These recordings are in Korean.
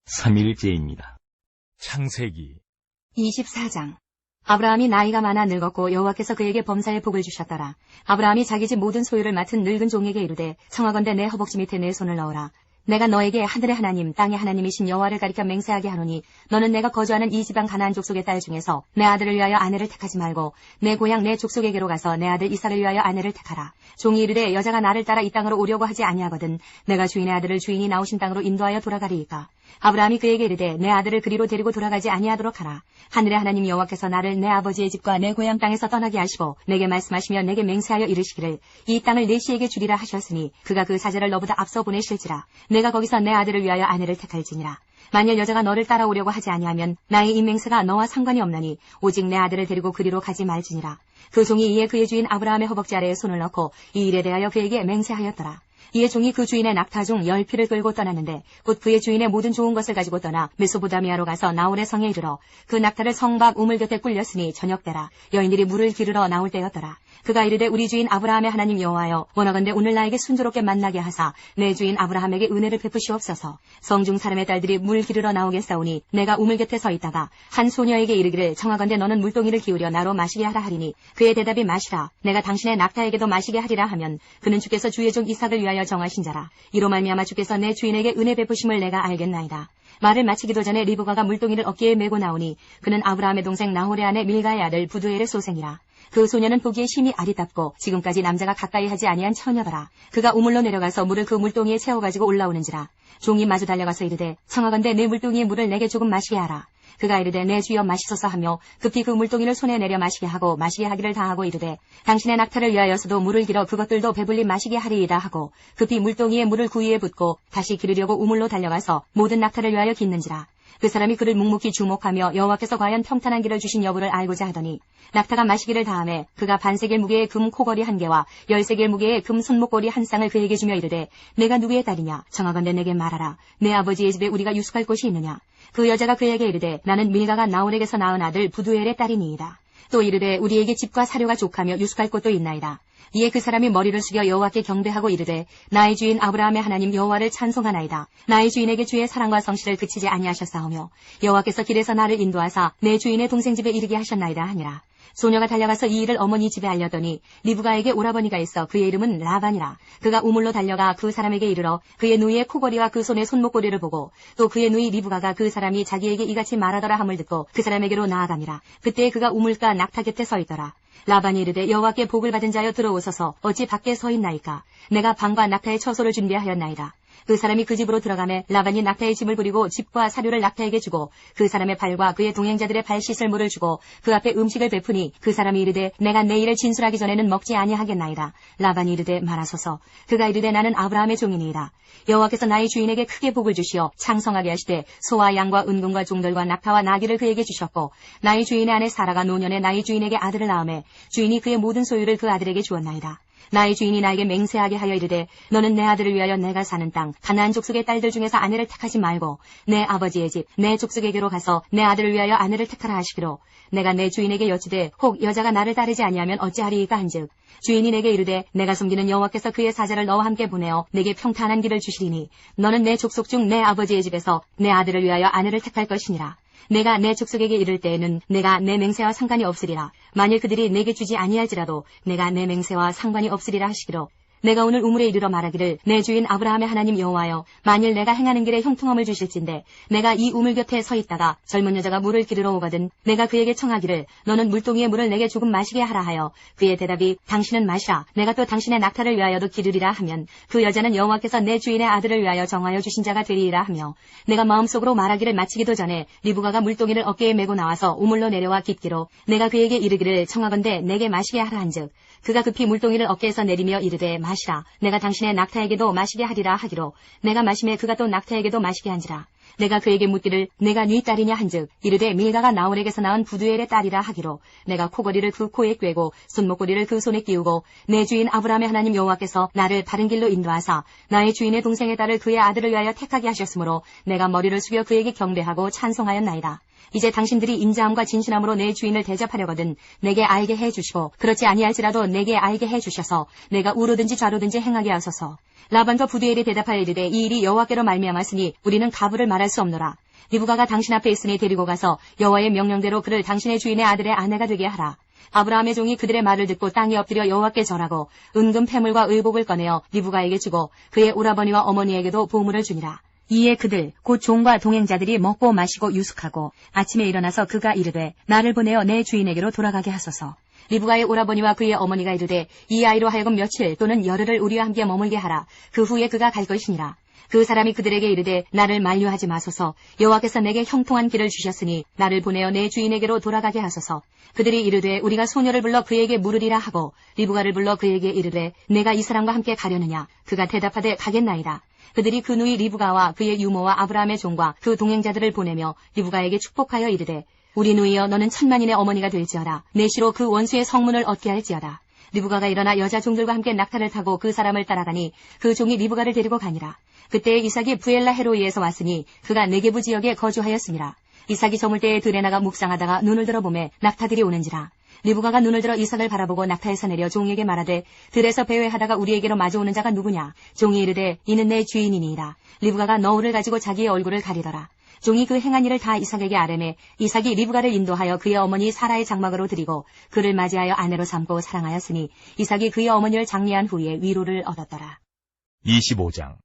3일째입니다. 창세기 24장. 아브라함이 나이가 많아 늙었고 여호와께서 그에게 범사의 복을 주셨더라. 아브라함이 자기 집 모든 소유를 맡은 늙은 종에게 이르되 청하건대 내 허벅지 밑에 내 손을 넣어라. 내가 너에게 하늘의 하나님 땅의 하나님이신 여호와를 가리켜 맹세하게 하노니 너는 내가 거주하는 이 지방 가나안 족속의 딸 중에서 내 아들을 위하여 아내를 택하지 말고 내 고향 내 족속에게로 가서 내 아들 이삭을 위하여 아내를 택하라. 종이 이르되 여자가 나를 따라 이 땅으로 오려고 하지 아니하거든 내가 주인의 아들을 주인이 나오신 땅으로 인도하여 돌아가리이까. 아브라함이 그에게 이르되 내 아들을 그리로 데리고 돌아가지 아니하도록 하라. 하늘의 하나님 여호와께서 나를 내 아버지의 집과 내 고향 땅에서 떠나게 하시고 내게 말씀하시며 내게 맹세하여 이르시기를 이 땅을 내 씨에게 주리라 하셨으니 그가 그 사제를 너보다 앞서 보내실지라. 내가 거기서 내 아들을 위하여 아내를 택할지니라. 만일 여자가 너를 따라오려고 하지 아니하면 나의 이 맹세가 너와 상관이 없나니 오직 내 아들을 데리고 그리로 가지 말지니라. 그 종이 이에 그의 주인 아브라함의 허벅지 아래에 손을 넣고 이 일에 대하여 그에게 맹세하였더라. 이에 종이 그 주인의 낙타 중 10피를 끌고 떠났는데 곧 그의 주인의 모든 좋은 것을 가지고 떠나 메소보다미아로 가서 나홀의 성에 이르러 그 낙타를 성 밖 우물 곁에 꿀렸으니 저녁 때라. 여인들이 물을 기르러 나올 때였더라. 그가 이르되 우리 주인 아브라함의 하나님 여호와여 원하건대 오늘 나에게 순조롭게 만나게 하사 내 주인 아브라함에게 은혜를 베푸시옵소서. 성중 사람의 딸들이 물 기르러 나오겠사오니 내가 우물 곁에 서 있다가 한 소녀에게 이르기를 청하건대 너는 물동이를 기울여 나로 마시게 하라 하리니 그의 대답이 마시라. 내가 당신의 낙타에게도 마시게 하리라 하면 그는 주께서 주의 종 이삭을 위하여 정하신 자라. 이로 말미암아 주께서 내 주인에게 은혜 베푸심을 내가 알겠나이다. 말을 마치기도 전에 리브가가 물동이를 어깨에 메고 나오니 그는 아브라함의 동생 나홀의 아내 밀가의 아들 부두엘의 소생이라. 그 소녀는 보기에 심히 아리답고 지금까지 남자가 가까이 하지 아니한 처녀더라. 그가 우물로 내려가서 물을 그 물동이에 채워가지고 올라오는지라. 종이 마주 달려가서 이르되 청하건대 내 물동이의 물을 내게 조금 마시게 하라. 그가 이르되 내 주여 마시소서 하며 급히 그 물동이를 손에 내려 마시게 하고 마시게 하기를 다하고 이르되 당신의 낙타를 위하여서도 물을 길어 그것들도 배불리 마시게 하리이다 하고 급히 물동이에 물을 구이에 붓고 다시 기르려고 우물로 달려가서 모든 낙타를 위하여 깃는지라. 그 사람이 그를 묵묵히 주목하며 여호와께서 과연 평탄한 길을 주신 여부를 알고자 하더니 낙타가 마시기를 다하매 그가 반세겔 무게의 금 코걸이 1개와 10세겔 무게의 금 손목걸이 1쌍을 그에게 주며 이르되 내가 누구의 딸이냐 청하건대 내게 말하라. 내 아버지의 집에 우리가 유숙할 곳이 있느냐. 그 여자가 그에게 이르되 나는 밀가가 나홀에게서 낳은 아들 부두엘의 딸이니이다. 또 이르되 우리에게 집과 사료가 족하며 유숙할 곳도 있나이다. 이에 그 사람이 머리를 숙여 여호와께 경배하고 이르되 나의 주인 아브라함의 하나님 여호와를 찬송하나이다. 나의 주인에게 주의 사랑과 성실을 그치지 아니하셨사오며 여호와께서 길에서 나를 인도하사 내 주인의 동생 집에 이르게 하셨나이다 하니라. 소녀가 달려가서 이 일을 어머니 집에 알렸더니 리브가에게 오라버니가 있어 그의 이름은 라반이라. 그가 우물로 달려가 그 사람에게 이르러 그의 누이의 코걸이와 그 손의 손목걸이를 보고 또 그의 누이 리브가가 그 사람이 자기에게 이같이 말하더라 함을 듣고 그 사람에게로 나아가니라. 그때 그가 우물가 낙타 곁에 서 있더라. 라반이 이르되 여호와께 복을 받은 자여 들어오소서 어찌 밖에 서 있나이까. 내가 방과 낙타의 처소를 준비하였나이다. 그 사람이 그 집으로 들어가매 라반이 낙타의 짐을 부리고 집과 사료를 낙타에게 주고 그 사람의 발과 그의 동행자들의 발 씻을 물을 주고 그 앞에 음식을 베푸니 그 사람이 이르되 내가 내 일을 진술하기 전에는 먹지 아니하겠나이다. 라반이 이르되 말하소서. 그가 이르되 나는 아브라함의 종이니이다. 여호와께서 나의 주인에게 크게 복을 주시어 창성하게 하시되 소와 양과 은금과 종들과 낙타와 나귀를 그에게 주셨고 나의 주인의 아내 사라가 노년에 나의 주인에게 아들을 낳음에 주인이 그의 모든 소유를 그 아들에게 주었나이다. 나의 주인이 나에게 맹세하게 하여 이르되 너는 내 아들을 위하여 내가 사는 땅 가나안 족속의 딸들 중에서 아내를 택하지 말고 내 아버지의 집 내 족속에게로 가서 내 아들을 위하여 아내를 택하라 하시기로 내가 내 주인에게 여쭈되 혹 여자가 나를 따르지 아니하면 어찌하리이까 한즉 주인이 내게 이르되 내가 섬기는 여호와께서 그의 사자를 너와 함께 보내어 내게 평탄한 길을 주시리니 너는 내 족속 중 내 아버지의 집에서 내 아들을 위하여 아내를 택할 것이니라. 내가 내 족속에게 이를 때에는 내가 내 맹세와 상관이 없으리라. 만일 그들이 내게 주지 아니할지라도 내가 내 맹세와 상관이 없으리라 하시기로 내가 오늘 우물에 이르러 말하기를 내 주인 아브라함의 하나님 여호와여 만일 내가 행하는 길에 형통함을 주실진데 내가 이 우물 곁에 서 있다가 젊은 여자가 물을 기르러 오거든 내가 그에게 청하기를 너는 물동이의 물을 내게 조금 마시게 하라 하여 그의 대답이 당신은 마시라 내가 또 당신의 낙타를 위하여도 기르리라 하면 그 여자는 여호와께서 내 주인의 아들을 위하여 정하여 주신 자가 되리이라 하며 내가 마음속으로 말하기를 마치기도 전에 리브가가 물동이를 어깨에 메고 나와서 우물로 내려와 깃기로 내가 그에게 이르기를 청하건대 내게 마시게 하라 한즉 그가 급히 물동이를 어깨에서 내리며 이르되 마시라. 내가 당신의 낙타에게도 마시게 하리라 하기로 내가 마시매 그가 또 낙타에게도 마시게 한지라. 내가 그에게 묻기를 내가 네 딸이냐 한즉 이르되 밀가가 나홀에게서 낳은 부두엘의 딸이라 하기로 내가 코걸이를 그 코에 꿰고 손목걸이를 그 손에 끼우고 내 주인 아브라함의 하나님 여호와께서 나를 바른 길로 인도하사 나의 주인의 동생의 딸을 그의 아들을 위하여 택하게 하셨으므로 내가 머리를 숙여 그에게 경배하고 찬송하였나이다. 이제 당신들이 인자함과 진실함으로 내 주인을 대접하려거든 내게 알게 해주시고 그렇지 아니할지라도 내게 알게 해주셔서 내가 우로든지 좌로든지 행하게 하소서. 라반과 부두엘이 대답하여 이르되 이 일이 여호와께로 말미암았으니 우리는 가부를 말할 수 없노라. 리브가가 당신 앞에 있으니 데리고 가서 여호와의 명령대로 그를 당신의 주인의 아들의 아내가 되게 하라. 아브라함의 종이 그들의 말을 듣고 땅에 엎드려 여호와께 절하고 은금 패물과 의복을 꺼내어 리브가에게 주고 그의 오라버니와 어머니에게도 보물을 주니라. 이에 그들 곧 종과 동행자들이 먹고 마시고 유숙하고 아침에 일어나서 그가 이르되 나를 보내어 내 주인에게로 돌아가게 하소서. 리브가의 오라버니와 그의 어머니가 이르되 이 아이로 하여금 며칠 또는 열흘을 우리와 함께 머물게 하라. 그 후에 그가 갈 것이니라. 그 사람이 그들에게 이르되 나를 만류하지 마소서. 여호와께서 내게 형통한 길을 주셨으니 나를 보내어 내 주인에게로 돌아가게 하소서. 그들이 이르되 우리가 소녀를 불러 그에게 물으리라 하고 리브가를 불러 그에게 이르되 내가 이 사람과 함께 가려느냐. 그가 대답하되 가겠나이다. 그들이 그 누이 리브가와 그의 유모와 아브라함의 종과 그 동행자들을 보내며 리브가에게 축복하여 이르되 우리 누이여 너는 천만인의 어머니가 될지어다. 내 시로 그 원수의 성문을 얻게 할지어다. 리브가가 일어나 여자 종들과 함께 낙타를 타고 그 사람을 따라가니 그 종이 리브가를 데리고 가니라. 그때 이삭이 부엘라 헤로이에서 왔으니 그가 네게부 지역에 거주하였습니다. 이삭이 저물 때에 들에 나가 묵상하다가 눈을 들어 보매 낙타들이 오는지라. 리브가가 눈을 들어 이삭을 바라보고 낙타에서 내려 종에게 말하되 들에서 배회하다가 우리에게로 마주오는 자가 누구냐. 종이 이르되 이는 내 주인이니이다. 리브가가 너울을 가지고 자기의 얼굴을 가리더라. 종이 그 행한 일을 다 이삭에게 아뢰매 이삭이 리브가를 인도하여 그의 어머니 사라의 장막으로 드리고 그를 맞이하여 아내로 삼고 사랑하였으니 이삭이 그의 어머니를 장례한 후에 위로를 얻었더라. 25장.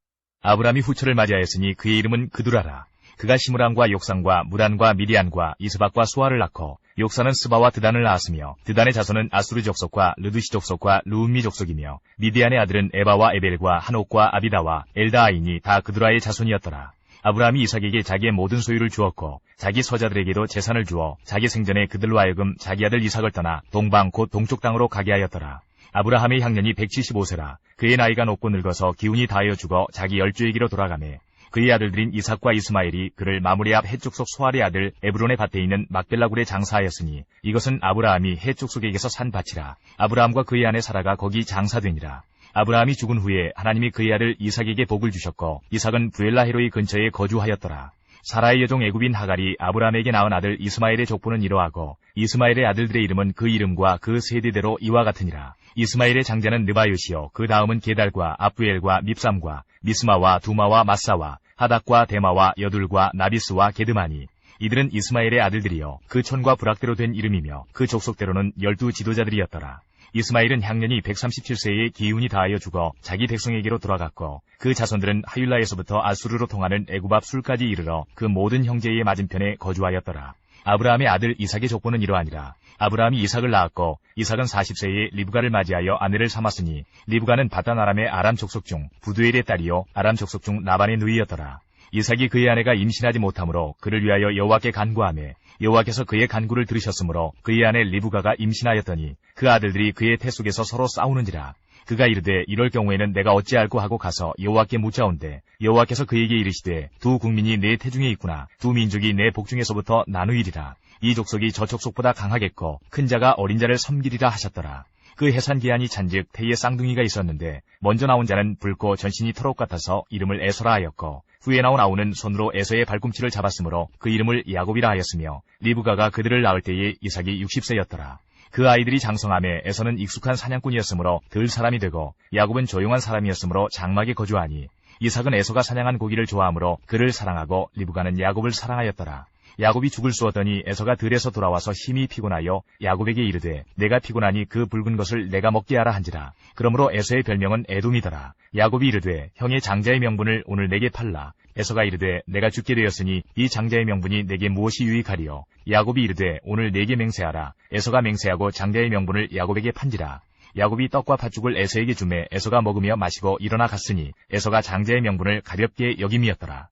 아브라함이 후처를 맞이하였으니 그의 이름은 그두라라. 그가 시므람과 욕산과 무단과 미디안과 이스박과 수아를 낳고 욕산은 스바와 드단을 낳았으며 드단의 자손은 아수르 족속과 르두시 족속과 루음미 족속이며 미디안의 아들은 에바와 에벨과 한옥과 아비다와 엘다아이니 다 그두라의 자손이었더라. 아브라함이 이삭에게 자기의 모든 소유를 주었고 자기 서자들에게도 재산을 주어 자기 생전에 그들로 하여금 자기 아들 이삭을 떠나 동방 곧 동쪽 땅으로 가게 하였더라. 아브라함의 향년이 175세라. 그의 나이가 높고 늙어서 기운이 다하여 죽어 자기 열조에게로 돌아가매 그의 아들들인 이삭과 이스마엘이 그를 마므레 앞 헷 족속 소알의 아들 에브론의 밭에 있는 막벨라굴에 장사하였으니 이것은 아브라함이 헷 족속에게서 산 밭이라. 아브라함과 그의 아내 사라가 거기 장사되니라. 아브라함이 죽은 후에 하나님이 그의 아들 이삭에게 복을 주셨고 이삭은 부엘라 헤로이 근처에 거주하였더라. 사라의 여종 애굽인 하갈이 아브라함에게 낳은 아들 이스마엘의 족보는 이러하고 이스마엘의 아들들의 이름은 그 이름과 그 세대대로 이와 같으니라. 이스마엘의 장자는 느바요시요 그 다음은 게달과 압부엘과 밉삼과 미스마와 두마와 마사와 하닥과 데마와 여둘과 나비스와 게드마니 이들은 이스마엘의 아들들이요 그 촌과 부락대로 된 이름이며 그 족속대로는 12 지도자들이었더라. 이스마엘은 향년이 137세에 기운이 다하여 죽어 자기 백성에게로 돌아갔고 그 자손들은 하율라에서부터 아수르로 통하는 애굽 앞 술까지 이르러 그 모든 형제의 맞은편에 거주하였더라. 아브라함의 아들 이삭의 족보는 이러하니라. 아브라함이 이삭을 낳았고 이삭은 40세에 리브가를 맞이하여 아내를 삼았으니 리브가는 바단 아람의 아람 족속 중 부두엘의 딸이요 아람 족속 중 라반의 누이였더라. 이삭이 그의 아내가 임신하지 못하므로 그를 위하여 여호와께 간구하매 여호와께서 그의 간구를 들으셨으므로 그의 아내 리브가가 임신하였더니 그 아들들이 그의 태 속에서 서로 싸우는지라. 그가 이르되 이럴 경우에는 내가 어찌할꼬 하고 가서 여호와께 묻자온대 여호와께서 그에게 이르시되 두 국민이 내 태중에 있구나. 두 민족이 내 복중에서부터 나누이리라. 이 족속이 저 족속보다 강하겠고 큰 자가 어린 자를 섬기리라 하셨더라. 그 해산 기한이 찬즉 태에 쌍둥이가 있었는데 먼저 나온 자는 붉고 전신이 털옷 같아서 이름을 에서라 하였고 후에 나온 아우는 손으로 에서의 발꿈치를 잡았으므로 그 이름을 야곱이라 하였으며 리브가가 그들을 낳을 때에 이삭이 60세였더라. 그 아이들이 장성함에 에서는 익숙한 사냥꾼이었으므로 들 사람이 되고 야곱은 조용한 사람이었으므로 장막에 거주하니 이삭은 에서가 사냥한 고기를 좋아하므로 그를 사랑하고 리브가는 야곱을 사랑하였더라. 야곱이 죽을 쏘었더니 에서가 들에서 돌아와서 심히 피곤하여 야곱에게 이르되 내가 피곤하니 그 붉은 것을 내가 먹게 하라 한지라. 그러므로 에서의 별명은 에돔이더라. 야곱이 이르되 형의 장자의 명분을 오늘 내게 팔라. 에서가 이르되 내가 죽게 되었으니 이 장자의 명분이 내게 무엇이 유익하리요. 야곱이 이르되 오늘 내게 맹세하라. 에서가 맹세하고 장자의 명분을 야곱에게 판지라. 야곱이 떡과 팥죽을 에서에게 주매 에서가 먹으며 마시고 일어나 갔으니 에서가 장자의 명분을 가볍게 여김이었더라.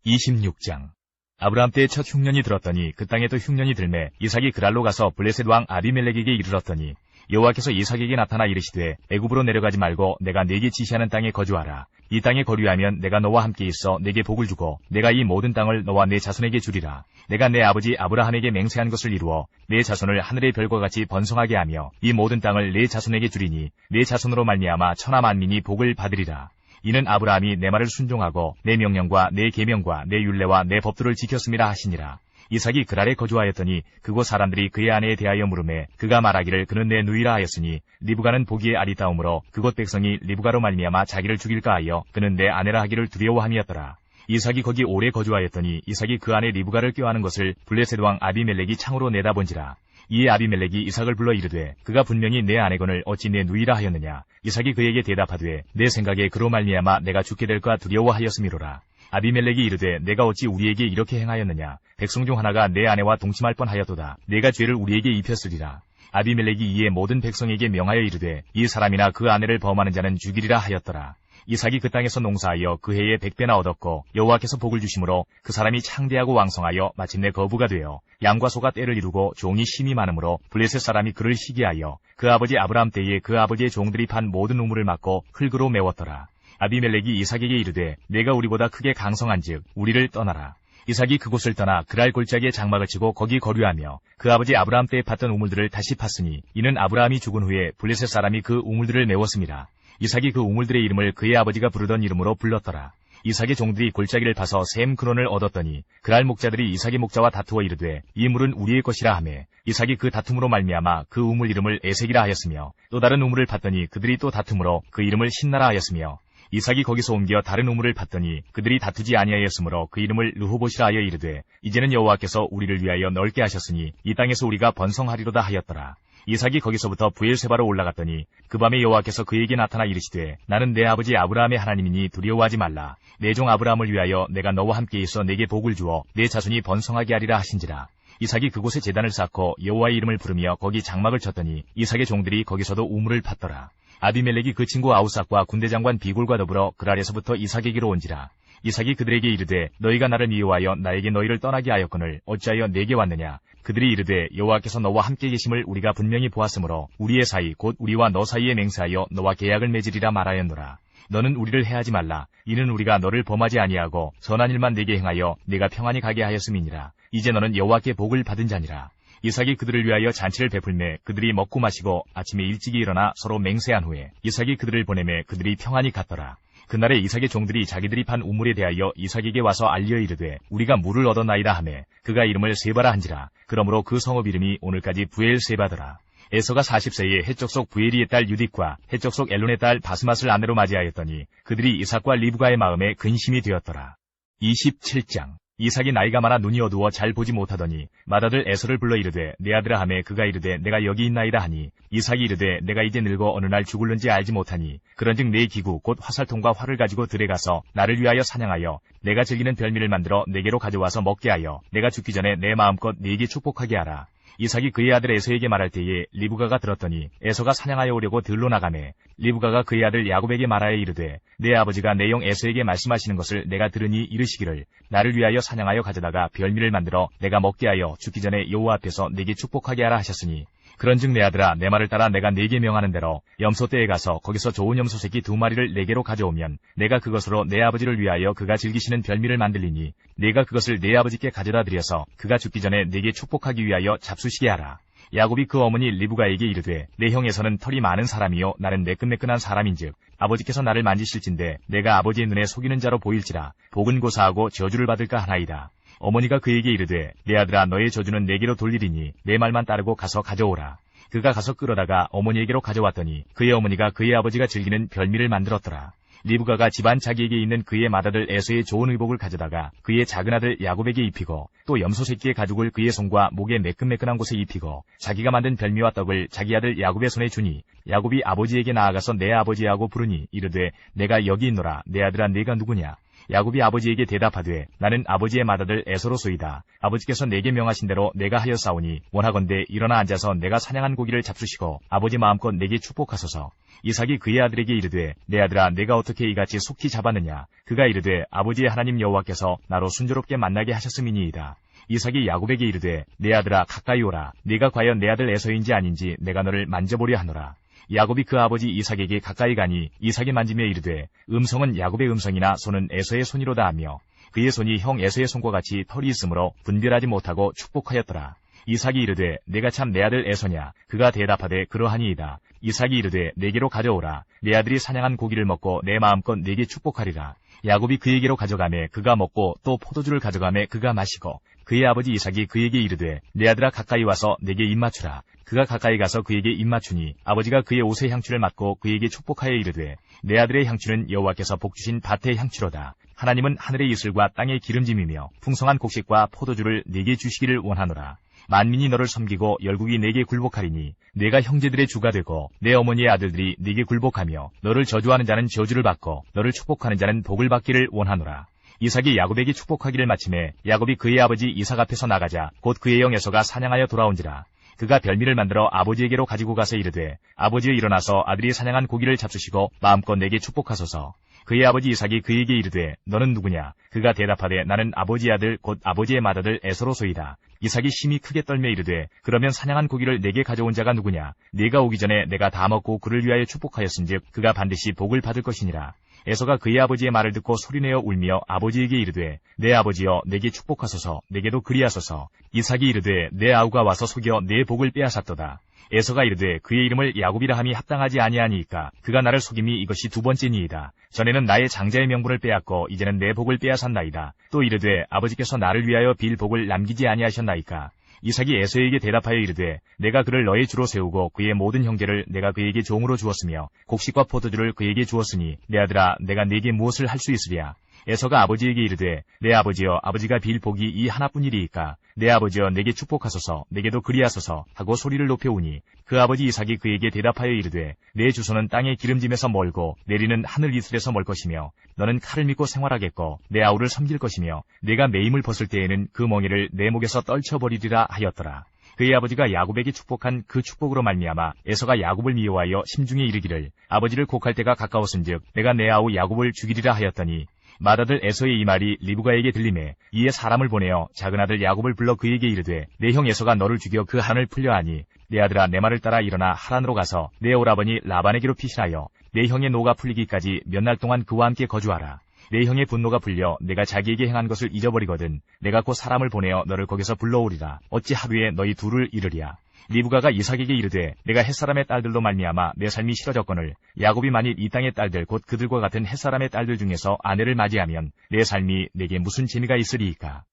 26장. 아브라함 때에 첫 흉년이 들었더니 그 땅에 또 흉년이 들매 이삭이 그랄로 가서 블레셋 왕 아비멜렉에게 이르렀더니 여호와께서 이삭에게 나타나 이르시되 애굽으로 내려가지 말고 내가 네게 지시하는 땅에 거주하라. 이 땅에 거류하면 내가 너와 함께 있어 네게 복을 주고 내가 이 모든 땅을 너와 네 자손에게 주리라. 내가 내 아버지 아브라함에게 맹세한 것을 이루어 네 자손을 하늘의 별과 같이 번성하게 하며 이 모든 땅을 네 자손에게 주리니 네 자손으로 말미암아 천하 만민이 복을 받으리라. 이는 아브라함이 내 말을 순종하고 내 명령과 내 계명과 내 율례와 내 법도를 지켰음이라 하시니라. 이삭이 그랄에 거주하였더니 그곳 사람들이 그의 아내에 대하여 물으매 그가 말하기를 그는 내 누이라 하였으니 리브가는 보기에 아리따움으로 그곳 백성이 리브가로 말미암아 자기를 죽일까 하여 그는 내 아내라 하기를 두려워함이었더라. 이삭이 거기 오래 거주하였더니 이삭이 그 아내 리브가를 껴안은 것을 블레셋 왕 아비멜렉이 창으로 내다본지라. 이에 아비멜렉이 이삭을 불러 이르되 그가 분명히 내 아내건을 어찌 내 누이라 하였느냐. 이삭이 그에게 대답하되 내 생각에 그로 말미암아 내가 죽게 될까 두려워하였음이로라. 아비멜렉이 이르되 내가 어찌 우리에게 이렇게 행하였느냐. 백성 중 하나가 내 아내와 동침할 뻔하였도다. 내가 죄를 우리에게 입혔으리라. 아비멜렉이 이에 모든 백성에게 명하여 이르되 이 사람이나 그 아내를 범하는 자는 죽이리라 하였더라. 이삭이 그 땅에서 농사하여 그 해에 100배나 얻었고 여호와께서 복을 주심으로 그 사람이 창대하고 왕성하여 마침내 거부가 되어 양과 소가 떼를 이루고 종이 심이 많으므로 블레셋 사람이 그를 희귀하여 그 아버지 아브라함 때에 그 아버지의 종들이 판 모든 우물을 막고 흙으로 메웠더라. 아비멜렉이 이삭에게 이르되 내가 우리보다 크게 강성한즉 우리를 떠나라. 이삭이 그곳을 떠나 그랄 골짜기에 장막을 치고 거기 거류하며 그 아버지 아브라함 때에 팠던 우물들을 다시 팠으니 이는 아브라함이 죽은 후에 블레셋 사람이 그 우물들을 메웠음이라. 이삭이 그 우물들의 이름을 그의 아버지가 부르던 이름으로 불렀더라. 이삭의 종들이 골짜기를 파서 샘 근원을 얻었더니 그랄 목자들이 이삭의 목자와 다투어 이르되 이 물은 우리의 것이라 하매 이삭이 그 다툼으로 말미암아 그 우물 이름을 에색이라 하였으며 또 다른 우물을 팠더니 그들이 또 다툼으로 그 이름을 신나라 하였으며 이삭이 거기서 옮겨 다른 우물을 팠더니 그들이 다투지 아니하였으므로 그 이름을 르호봇이라 하여 이르되 이제는 여호와께서 우리를 위하여 넓게 하셨으니 이 땅에서 우리가 번성하리로다 하였더라. 이삭이 거기서부터 브엘세바로 올라갔더니 그 밤에 여호와께서 그에게 나타나 이르시되 나는 내 아버지 아브라함의 하나님이니 두려워하지 말라. 내 종 아브라함을 위하여 내가 너와 함께 있어 내게 복을 주어 내 자손이 번성하게 하리라 하신지라. 이삭이 그곳에 제단을 쌓고 여호와의 이름을 부르며 거기 장막을 쳤더니 이삭의 종들이 거기서도 우물을 팠더라. 아비멜렉이 그 친구 아우삭과 군대장관 비골과 더불어 그랄에서부터 이삭에게로 온지라. 이삭이 그들에게 이르되 너희가 나를 미워하여 나에게 너희를 떠나게 하였거늘 어찌하여 내게 왔느냐. 그들이 이르되 여호와께서 너와 함께 계심을 우리가 분명히 보았으므로 우리의 사이 곧 우리와 너 사이에 맹세하여 너와 계약을 맺으리라 말하였노라. 너는 우리를 해하지 말라. 이는 우리가 너를 범하지 아니하고 선한 일만 내게 행하여 내가 평안히 가게 하였음이니라. 이제 너는 여호와께 복을 받은 자니라. 이삭이 그들을 위하여 잔치를 베풀매 그들이 먹고 마시고 아침에 일찍이 일어나 서로 맹세한 후에 이삭이 그들을 보내매 그들이 평안히 갔더라. 그날에 이삭의 종들이 자기들이 판 우물에 대하여 이삭에게 와서 알려 이르되 우리가 물을 얻었나이다 하매 그가 이름을 세바라 한지라. 그러므로 그 성읍 이름이 오늘까지 부엘세바더라. 에서가 40세에 해적속 부엘이의 딸 유딕과 해적속 엘론의 딸 바스맛을 아내로 맞이하였더니 그들이 이삭과 리브가의 마음에 근심이 되었더라. 27장 이삭이 나이가 많아 눈이 어두워 잘 보지 못하더니 맏아들 에서를 불러 이르되 내 아들아 하매 그가 이르되 내가 여기 있나이다 하니 이삭이 이르되 내가 이제 늙어 어느 날 죽을는지 알지 못하니 그런즉 내 기구 곧 화살통과 활을 가지고 들에 가서 나를 위하여 사냥하여 내가 즐기는 별미를 만들어 내게로 가져와서 먹게 하여 내가 죽기 전에 내 마음껏 네게 축복하게 하라. 이삭이 그의 아들 에서에게 말할 때에 리브가가 들었더니 에서가 사냥하여 오려고 들로 나가매 리브가가 그의 아들 야곱에게 말하여 이르되 내 아버지가 내 형 에서에게 말씀하시는 것을 내가 들으니 이르시기를 나를 위하여 사냥하여 가져다가 별미를 만들어 내가 먹게 하여 죽기 전에 여호와 앞에서 네게 축복하게 하라 하셨으니 그런즉 내 아들아 내 말을 따라 내가 네게 명하는 대로 염소떼에 가서 거기서 좋은 염소 새끼 2마리를 내게로 가져오면 내가 그것으로 내 아버지를 위하여 그가 즐기시는 별미를 만들리니 네가 그것을 내 아버지께 가져다 드려서 그가 죽기 전에 네게 축복하기 위하여 잡수시게 하라. 야곱이 그 어머니 리브가에게 이르되 내 형에서는 털이 많은 사람이요 나는 매끈매끈한 사람인즉 아버지께서 나를 만지실진데 내가 아버지의 눈에 속이는 자로 보일지라 복은 고사하고 저주를 받을까 하나이다. 어머니가 그에게 이르되 내 아들아 너의 저주는 내게로 돌리리니 내 말만 따르고 가서 가져오라. 그가 가서 끌어다가 어머니에게로 가져왔더니 그의 어머니가 그의 아버지가 즐기는 별미를 만들었더라. 리브가가 집안 자기에게 있는 그의 맏아들 에서의 좋은 의복을 가져다가 그의 작은 아들 야곱에게 입히고 또 염소 새끼의 가죽을 그의 손과 목에 매끈매끈한 곳에 입히고 자기가 만든 별미와 떡을 자기 아들 야곱의 손에 주니 야곱이 아버지에게 나아가서 내 아버지하고 부르니 이르되 내가 여기 있노라. 내 아들아 네가 누구냐. 야곱이 아버지에게 대답하되 나는 아버지의 맏아들 에서로소이다. 아버지께서 내게 명하신 대로 내가 하였사오니 원하건대 일어나 앉아서 내가 사냥한 고기를 잡수시고 아버지 마음껏 내게 축복하소서. 이삭이 그의 아들에게 이르되 내 아들아 내가 어떻게 이같이 속히 잡았느냐. 그가 이르되 아버지의 하나님 여호와께서 나로 순조롭게 만나게 하셨음이니이다. 이삭이 야곱에게 이르되 내 아들아 가까이 오라. 네가 과연 내 아들 에서인지 아닌지 내가 너를 만져보려 하노라. 야곱이 그 아버지 이삭에게 가까이 가니 이삭이 만지며 이르되 음성은 야곱의 음성이나 손은 에서의 손이로다 하며 그의 손이 형 에서의 손과 같이 털이 있으므로 분별하지 못하고 축복하였더라. 이삭이 이르되 내가 참 내 아들 에서냐. 그가 대답하되 그러하니이다. 이삭이 이르되 내게로 가져오라. 내 아들이 사냥한 고기를 먹고 내 마음껏 네게 축복하리라. 야곱이 그에게로 가져가매 그가 먹고 또 포도주를 가져가매 그가 마시고 그의 아버지 이삭이 그에게 이르되 내 아들아 가까이 와서 내게 입맞추라. 그가 가까이 가서 그에게 입맞추니 아버지가 그의 옷의 향취를 맡고 그에게 축복하여 이르되 내 아들의 향취는 여호와께서 복주신 밭의 향취로다. 하나님은 하늘의 이슬과 땅의 기름짐이며 풍성한 곡식과 포도주를 내게 주시기를 원하노라. 만민이 너를 섬기고 열국이 내게 굴복하리니 내가 형제들의 주가 되고 내 어머니의 아들들이 내게 굴복하며 너를 저주하는 자는 저주를 받고 너를 축복하는 자는 복을 받기를 원하노라. 이삭이 야곱에게 축복하기를 마침에 야곱이 그의 아버지 이삭 앞에서 나가자 곧 그의 형 에서가 사냥하여 돌아온지라. 그가 별미를 만들어 아버지에게로 가지고 가서 이르되 아버지여 일어나서 아들이 사냥한 고기를 잡수시고 마음껏 내게 축복하소서. 그의 아버지 이삭이 그에게 이르되 너는 누구냐? 그가 대답하되 나는 아버지의 아들 곧 아버지의 맏아들 에서로소이다. 이삭이 심히 크게 떨며 이르되 그러면 사냥한 고기를 내게 가져온 자가 누구냐? 네가 오기 전에 내가 다 먹고 그를 위하여 축복하였은즉 그가 반드시 복을 받을 것이니라. 에서가 그의 아버지의 말을 듣고 소리내어 울며 아버지에게 이르되 내 아버지여 내게 축복하소서 내게도 그리하소서. 이삭이 이르되 내 아우가 와서 속여 내 복을 빼앗았도다. 에서가 이르되 그의 이름을 야곱이라 함이 합당하지 아니하니이까 그가 나를 속임이 이것이 두 번째니이다. 전에는 나의 장자의 명분을 빼앗고 이제는 내 복을 빼앗았나이다. 또 이르되 아버지께서 나를 위하여 빌 복을 남기지 아니하셨나이까. 이삭이 에서에게 대답하여 이르되 내가 그를 너의 주로 세우고 그의 모든 형제를 내가 그에게 종으로 주었으며 곡식과 포도주를 그에게 주었으니 내 아들아 내가 네게 무엇을 할 수 있으랴. 에서가 아버지에게 이르되 내 아버지여 아버지가 빌 복이 이 하나뿐이리이까. 내 아버지여 내게 축복하소서 내게도 그리하소서 하고 소리를 높여우니 그 아버지 이삭이 그에게 대답하여 이르되 내 주소는 땅의 기름짐에서 멀고 내리는 하늘 이슬에서 멀 것이며 너는 칼을 믿고 생활하겠고 내 아우를 섬길 것이며 내가 매임을 벗을 때에는 그 멍에를 내 목에서 떨쳐버리리라 하였더라. 그의 아버지가 야곱에게 축복한 그 축복으로 말미암아 에서가 야곱을 미워하여 심중에 이르기를 아버지를 곡할 때가 가까웠은즉 내가 내 아우 야곱을 죽이리라 하였더니 맏아들 에서의 이 말이 리브가에게 들리매 이에 사람을 보내어 작은 아들 야곱을 불러 그에게 이르되 내 형 에서가 너를 죽여 그 한을 풀려하니 내 아들아 내 말을 따라 일어나 하란으로 가서 내 오라버니 라반에게로 피신하여 내 형의 노가 풀리기까지 몇 날 동안 그와 함께 거주하라. 내 형의 분노가 풀려 내가 자기에게 행한 것을 잊어버리거든 내가 곧 사람을 보내어 너를 거기서 불러오리라. 어찌 하루에 너희 둘을 이르랴. 리브가가 이삭에게 이르되 내가 햇사람의 딸들로 말미암아 내 삶이 싫어졌거늘 야곱이 만일 이 땅의 딸들 곧 그들과 같은 햇사람의 딸들 중에서 아내를 맞이하면 내 삶이 내게 무슨 재미가 있으리이까.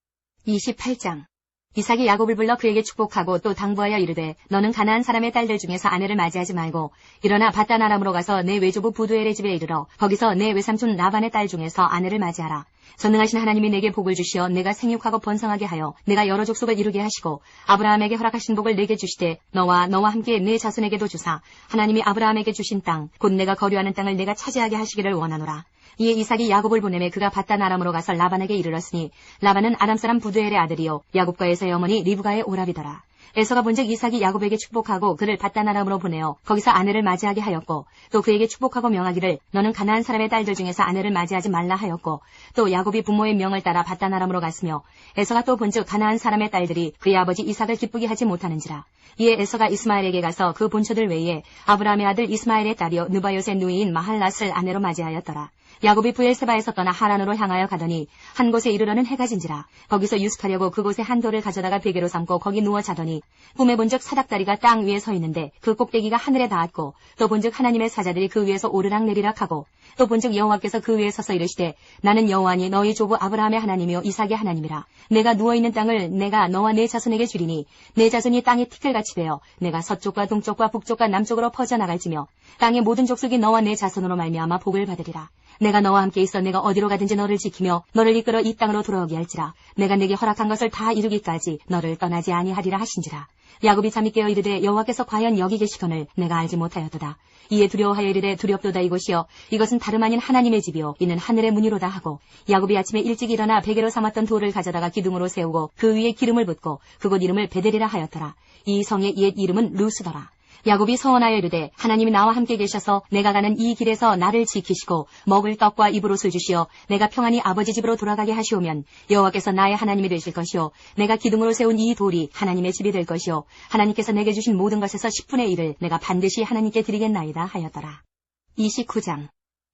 28장. 이삭이 야곱을 불러 그에게 축복하고 또 당부하여 이르되 너는 가나안 사람의 딸들 중에서 아내를 맞이하지 말고 일어나 밧단 아람으로 가서 내 외조부 부두엘의 집에 이르러 거기서 내 외삼촌 라반의 딸 중에서 아내를 맞이하라. 전능하신 하나님이 내게 복을 주시어 내가 생육하고 번성하게 하여 내가 여러 족속을 이루게 하시고 아브라함에게 허락하신 복을 내게 주시되 너와 함께 내 자손에게도 주사 하나님이 아브라함에게 주신 땅 곧 내가 거류하는 땅을 내가 차지하게 하시기를 원하노라. 이에 이삭이 야곱을 보내매 그가 밧단 아람으로 가서 라반에게 이르렀으니 라반은 아람 사람 부두엘의 아들이요 야곱과 에서의 어머니 리브가의 오라비더라. 에서가 본즉 이삭이 야곱에게 축복하고 그를 밧단 아람으로 보내어 거기서 아내를 맞이하게 하였고 또 그에게 축복하고 명하기를 너는 가나안 사람의 딸들 중에서 아내를 맞이하지 말라 하였고 또 야곱이 부모의 명을 따라 밧단 아람으로 갔으며 에서가 또 본즉 가나안 사람의 딸들이 그의 아버지 이삭을 기쁘게 하지 못하는지라. 이에 에서가 이스마엘에게 가서 그 본처들 외에 아브라함의 아들 이스마엘의 딸이요 느바요의 누이인 마할랏을 아내로 맞이하였더라. 야곱이 브엘세바에서 떠나 하란으로 향하여 가더니 한 곳에 이르러는 해가 진지라. 거기서 유숙하려고 그곳에 한 돌을 가져다가 베개로 삼고 거기 누워 자더니 꿈에 본즉 사닥다리가 땅 위에 서 있는데 그 꼭대기가 하늘에 닿았고 또 본즉 하나님의 사자들이 그 위에서 오르락 내리락 하고 또 본즉 여호와께서 그 위에 서서 이르시되 나는 여호와니 너희 조부 아브라함의 하나님이요 이삭의 하나님이라. 내가 누워있는 땅을 내가 너와 내 자손에게 주리니 내 자손이 땅에 티끌같이 되어 내가 서쪽과 동쪽과 북쪽과 남쪽으로 퍼져나갈지며 땅의 모든 족속이 너와 내 자손으로 말미암아 복을 받으리라. 내가 너와 함께 있어 내가 어디로 가든지 너를 지키며 너를 이끌어 이 땅으로 돌아오게 할지라. 내가 내게 허락한 것을 다 이루기까지 너를 떠나지 아니하리라 하신지라. 야곱이 잠이 깨어 이르되 여호와께서 과연 여기 계시거늘 내가 알지 못하였도다. 이에 두려워하여 이르되 두렵도다 이곳이여 이것은 다름 아닌 하나님의 집이요 이는 하늘의 문이로다 하고 야곱이 아침에 일찍 일어나 베개로 삼았던 돌을 가져다가 기둥으로 세우고 그 위에 기름을 붓고 그곳 이름을 베델이라 하였더라. 이 성의 옛 이름은 루스더라. 야곱이 서원하여 이르되 하나님이 나와 함께 계셔서 내가 가는 이 길에서 나를 지키시고 먹을 떡과 입을 옷을 주시어 내가 평안히 아버지 집으로 돌아가게 하시오면 여호와께서 나의 하나님이 되실 것이요 내가 기둥으로 세운 이 돌이 하나님의 집이 될 것이요 하나님께서 내게 주신 모든 것에서 10분의 1을 내가 반드시 하나님께 드리겠나이다 하였더라. 29장.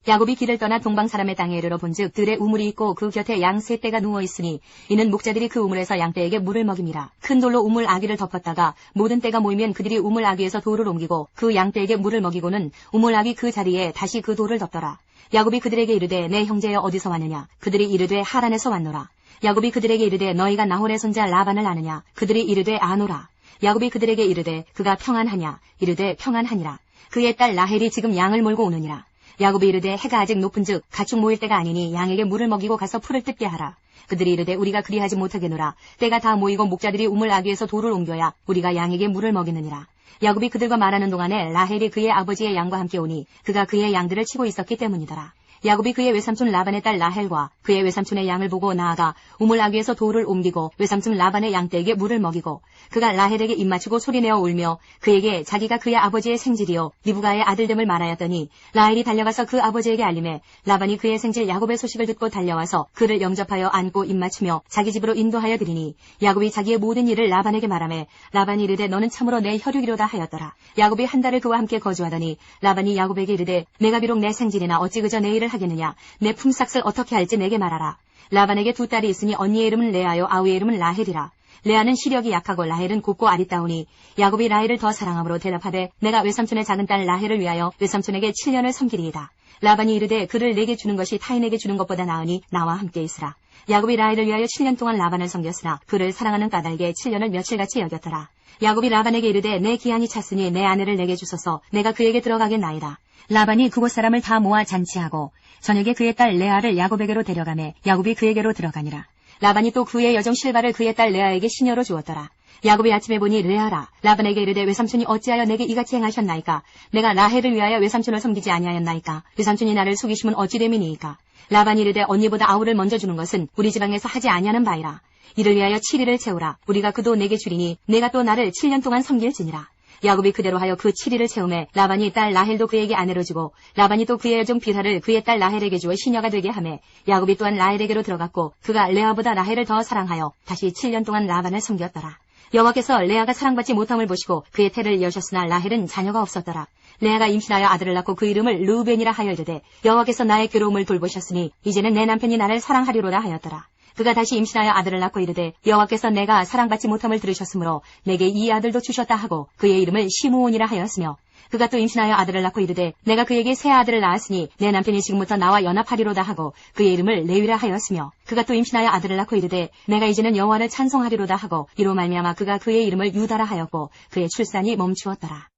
야곱이 길을 떠나 동방 사람의 땅에 이르러 본즉 들에 우물이 있고 그 곁에 양 세 떼가 누워 있으니 이는 목자들이 그 우물에서 양 떼에게 물을 먹임이라. 큰 돌로 우물 아귀를 덮었다가 모든 떼가 모이면 그들이 우물 아귀에서 돌을 옮기고 그 양 떼에게 물을 먹이고는 우물 아귀 그 자리에 다시 그 돌을 덮더라. 야곱이 그들에게 이르되 내 형제여 어디서 왔느냐? 그들이 이르되 하란에서 왔노라. 야곱이 그들에게 이르되 너희가 나홀의 손자 라반을 아느냐? 그들이 이르되 아노라. 야곱이 그들에게 이르되 그가 평안하냐? 이르되 평안하니라. 그의 딸 라헬이 지금 양을 몰고 오느니라. 야곱이 이르되 해가 아직 높은즉 가축 모일 때가 아니니 양에게 물을 먹이고 가서 풀을 뜯게 하라. 그들이 이르되 우리가 그리하지 못하겠노라. 때가 다 모이고 목자들이 우물 아귀에서 돌을 옮겨야 우리가 양에게 물을 먹이느니라. 야곱이 그들과 말하는 동안에 라헬이 그의 아버지의 양과 함께 오니 그가 그의 양들을 치고 있었기 때문이더라. 야곱이 그의 외삼촌 라반의 딸 라헬과 그의 외삼촌의 양을 보고 나아가 우물 아귀에서 돌을 옮기고 외삼촌 라반의 양떼에게 물을 먹이고 그가 라헬에게 입맞추고 소리내어 울며 그에게 자기가 그의 아버지의 생질이요 리브가의 아들됨을 말하였더니 라헬이 달려가서 그 아버지에게 알림해 라반이 그의 생질 야곱의 소식을 듣고 달려와서 그를 영접하여 안고 입맞추며 자기 집으로 인도하여 드리니 야곱이 자기의 모든 일을 라반에게 말하매 라반이 이르되 너는 참으로 내 혈육이로다 하였더라. 야곱이 한 달을 그와 함께 거주하더니 라반이 야곱에게 이르되 내가 비록 내 생질이나 어찌 그저 내 일을 하겠느냐. 내 품삯을 어떻게 할지 내게 말하라. 라반에게 두 딸이 있으니 언니의 이름은 레아요 아우의 이름은 라헬이라. 레아는 시력이 약하고 라헬은 곱고 아리따우니 야곱이 라헬을 더 사랑함으로 대답하되 내가 외삼촌의 작은 딸 라헬을 위하여 외삼촌에게 7년을 섬기리이다. 라반이 이르되 그를 내게 주는 것이 타인에게 주는 것보다 나으니 나와 함께 있으라. 야곱이 라헬을 위하여 7년 동안 라반을 섬겼으나 그를 사랑하는 까닭에 7년을 며칠같이 여겼더라. 야곱이 라반에게 이르되 내 기한이 찼으니 내 아내를 내게 주소서. 내가 그에게 들어가겠나이다. 라반이 그곳 사람을 다 모아 잔치하고 저녁에 그의 딸 레아를 야곱에게로 데려가매 야곱이 그에게로 들어가니라. 라반이 또 그의 여종 실바를 그의 딸 레아에게 시녀로 주었더라. 야곱이 아침에 보니 레아라. 라반에게 이르되 외삼촌이 어찌하여 내게 이같이 행하셨나이까? 내가 라헬을 위하여 외삼촌을 섬기지 아니하였나이까? 외삼촌이 나를 속이심은 어찌 됨이니이까? 라반이 이르되 언니보다 아우를 먼저 주는 것은 우리 지방에서 하지 아니하는 바이라. 이를 위하여 7일을 채우라. 우리가 그도 내게 주리니 내가 또 나를 7년 동안 섬길지니라. 야곱이 그대로 하여 그 7일을 채우매 라반이 딸 라헬도 그에게 아내로 주고 라반이 또 그의 여종 빌하를 그의 딸 라헬에게 주어 시녀가 되게 하매 야곱이 또한 라헬에게로 들어갔고 그가 레아보다 라헬을 더 사랑하여 다시 7년 동안 라반을 섬겼더라. 여호와께서 레아가 사랑받지 못함을 보시고 그의 태를 여셨으나 라헬은 자녀가 없었더라. 레아가 임신하여 아들을 낳고 그 이름을 르우벤이라 하여 이르되 여호와께서 나의 괴로움을 돌보셨으니 이제는 내 남편이 나를 사랑하리로라 하였더라. 그가 다시 임신하여 아들을 낳고 이르되 여호와께서 내가 사랑받지 못함을 들으셨으므로 내게 이 아들도 주셨다 하고 그의 이름을 시므온이라 하였으며 그가 또 임신하여 아들을 낳고 이르되 내가 그에게 새 아들을 낳았으니 내 남편이 지금부터 나와 연합하리로다 하고 그의 이름을 레위라 하였으며 그가 또 임신하여 아들을 낳고 이르되 내가 이제는 여호와를 찬송하리로다 하고 이로 말미암아 그가 그의 이름을 유다라 하였고 그의 출산이 멈추었더라.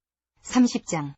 30장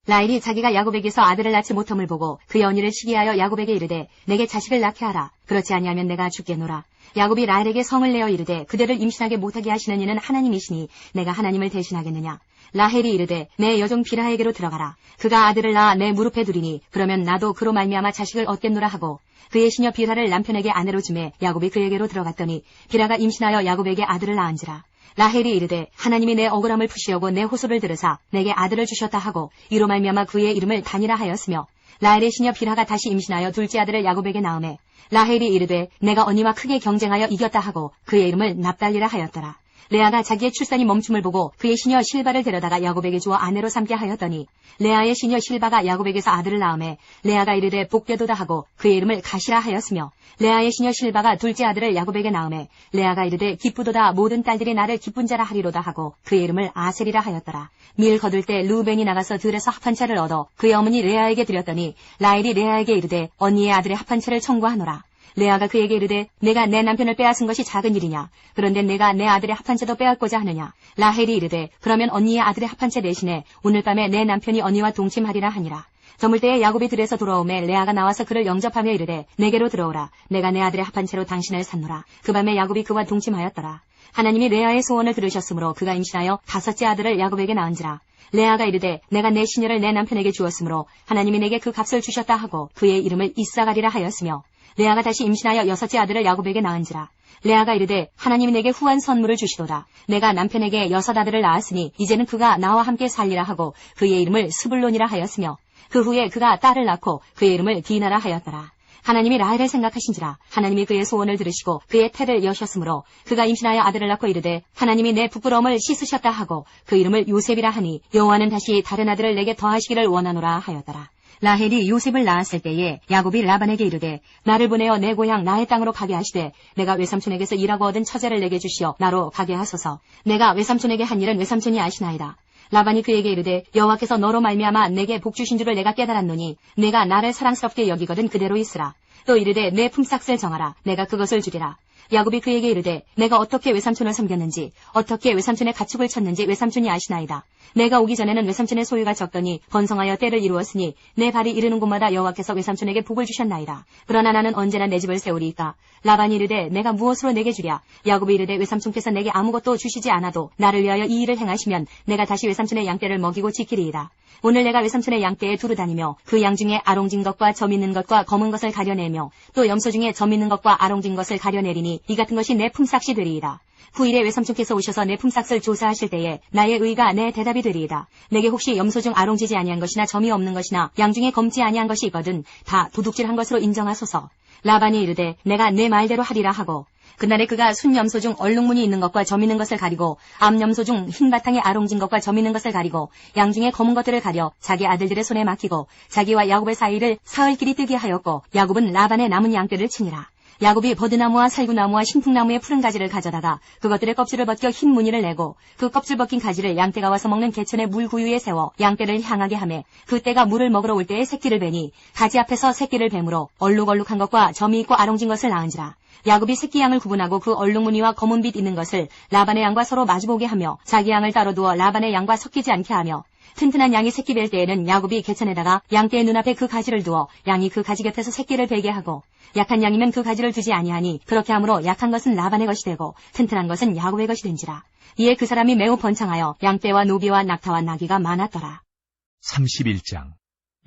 라헬이 자기가 야곱에게서 아들을 낳지 못함을 보고 그의 언니를 시기하여 야곱에게 이르되 내게 자식을 낳게 하라. 그렇지 아니하면 내가 죽겠노라. 야곱이 라헬에게 성을 내어 이르되 그대를 임신하게 못하게 하시는 이는 하나님이시니 내가 하나님을 대신하겠느냐. 라헬이 이르되 내 여종 비라에게로 들어가라. 그가 아들을 낳아 내 무릎에 두리니 그러면 나도 그로 말미암아 자식을 얻겠노라 하고 그의 시녀 비라를 남편에게 아내로 주매 야곱이 그에게로 들어갔더니 비라가 임신하여 야곱에게 아들을 낳은지라. 라헬이 이르되 하나님이 내 억울함을 푸시려고 내 호소를 들으사 내게 아들을 주셨다 하고 이로 말미암아 그의 이름을 단이라 하였으며 라헬의 시녀 비라가 다시 임신하여 둘째 아들을 야곱에게 낳으매 라헬이 이르되 내가 언니와 크게 경쟁하여 이겼다 하고 그의 이름을 납달리라 하였더라. 레아가 자기의 출산이 멈춤을 보고 그의 시녀 실바를 데려다가 야곱에게 주어 아내로 삼게 하였더니 레아의 시녀 실바가 야곱에게서 아들을 낳으매 레아가 이르되 복되도다 하고 그의 이름을 가시라 하였으며 레아의 시녀 실바가 둘째 아들을 야곱에게 낳으매 레아가 이르되 기쁘도다 모든 딸들이 나를 기쁜 자라 하리로다 하고 그의 이름을 아셀이라 하였더라. 밀 거둘 때 르우벤이 나가서 들에서 합한 채를 얻어 그의 어머니 레아에게 드렸더니 라헬이 레아에게 이르되 언니의 아들의 합한 채를 청구하노라. 레아가 그에게 이르되 내가 내 남편을 빼앗은 것이 작은 일이냐. 그런데 내가 내 아들의 합한 채도 빼앗고자 하느냐. 라헬이 이르되 그러면 언니의 아들의 합한 채 대신에 오늘 밤에 내 남편이 언니와 동침하리라 하니라. 저물 때에 야곱이 들에서 돌아오매 레아가 나와서 그를 영접하며 이르되 내게로 들어오라. 내가 내 아들의 합한 채로 당신을 샀노라. 그 밤에 야곱이 그와 동침하였더라. 하나님이 레아의 소원을 들으셨으므로 그가 임신하여 다섯째 아들을 야곱에게 낳은지라. 레아가 이르되 내가 내 시녀를 내 남편에게 주었으므로 하나님이 내게 그 값을 주셨다 하고 그의 이름을 이사가리라 하였으며 레아가 다시 임신하여 여섯째 아들을 야곱에게 낳은지라. 레아가 이르되 하나님이 내게 후한 선물을 주시도다. 내가 남편에게 여섯 아들을 낳았으니 이제는 그가 나와 함께 살리라 하고 그의 이름을 스불론이라 하였으며 그 후에 그가 딸을 낳고 그의 이름을 디나라 하였더라. 하나님이 라헬을 생각하신지라. 하나님이 그의 소원을 들으시고 그의 태를 여셨으므로 그가 임신하여 아들을 낳고 이르되 하나님이 내 부끄러움을 씻으셨다 하고 그 이름을 요셉이라 하니 여호와는 다시 다른 아들을 내게 더하시기를 원하노라 하였더라. 라헬이 요셉을 낳았을 때에 야곱이 라반에게 이르되 나를 보내어 내 고향 나의 땅으로 가게 하시되 내가 외삼촌에게서 일하고 얻은 처자를 내게 주시어 나로 가게 하소서. 내가 외삼촌에게 한 일은 외삼촌이 아시나이다. 라반이 그에게 이르되 여호와께서 너로 말미암아 내게 복 주신 줄을 내가 깨달았노니 내가 나를 사랑스럽게 여기거든 그대로 있으라. 또 이르되 내 품삯을 정하라. 내가 그것을 주리라. 야곱이 그에게 이르되 내가 어떻게 외삼촌을 섬겼는지 어떻게 외삼촌의 가축을 쳤는지 외삼촌이 아시나이다. 내가 오기 전에는 외삼촌의 소유가 적더니 번성하여 때를 이루었으니 내 발이 이르는 곳마다 여호와께서 외삼촌에게 복을 주셨나이다. 그러나 나는 언제나 내 집을 세우리이까. 라반이 이르되 내가 무엇으로 내게 주랴. 야곱이 이르되 외삼촌께서 내게 아무것도 주시지 않아도 나를 위하여 이 일을 행하시면 내가 다시 외삼촌의 양떼를 먹이고 지키리이다. 오늘 내가 외삼촌의 양떼에 두루 다니며 그 양 중에 아롱진 것과 점 있는 것과 검은 것을 가려내며 또 염소 중에 점 있는 것과 아롱진 것을 가려내리니 이 같은 것이 내 품삯이 되리이다. 후일에 외삼촌께서 오셔서 내 품삯을 조사하실 때에 나의 의가 내 대답이 되리이다. 내게 혹시 염소 중 아롱지지 아니한 것이나 점이 없는 것이나 양 중에 검지 아니한 것이 있거든 다 도둑질한 것으로 인정하소서. 라반이 이르되 내가 내 말대로 하리라 하고 그날에 그가 순염소 중 얼룩무늬 있는 것과 점 있는 것을 가리고 암염소 중 흰 바탕에 아롱진 것과 점 있는 것을 가리고 양 중에 검은 것들을 가려 자기 아들들의 손에 맡기고 자기와 야곱의 사이를 사흘길이 뜨게 하였고 야곱은 라반의 남은 양떼를 치니라. 야곱이 버드나무와 살구나무와 신풍나무의 푸른 가지를 가져다가 그것들의 껍질을 벗겨 흰 무늬를 내고 그 껍질 벗긴 가지를 양떼가 와서 먹는 개천의 물구유에 세워 양떼를 향하게 하매 그 떼가 물을 먹으러 올 때에 새끼를 베니 가지 앞에서 새끼를 뱀으로 얼룩얼룩한 것과 점이 있고 아롱진 것을 낳은지라. 야곱이 새끼 양을 구분하고 그 얼룩무늬와 검은 빛 있는 것을 라반의 양과 서로 마주보게 하며 자기 양을 따로 두어 라반의 양과 섞이지 않게 하며 튼튼한 양이 새끼 뵐 때에는 야곱이 개천에다가 양떼의 눈앞에 그 가지를 두어 양이 그 가지 곁에서 새끼를 베게 하고 약한 양이면 그 가지를 두지 아니하니 그렇게 함으로 약한 것은 라반의 것이 되고 튼튼한 것은 야곱의 것이 된지라. 이에 그 사람이 매우 번창하여 양떼와 노비와 낙타와 나귀가 많았더라. 31장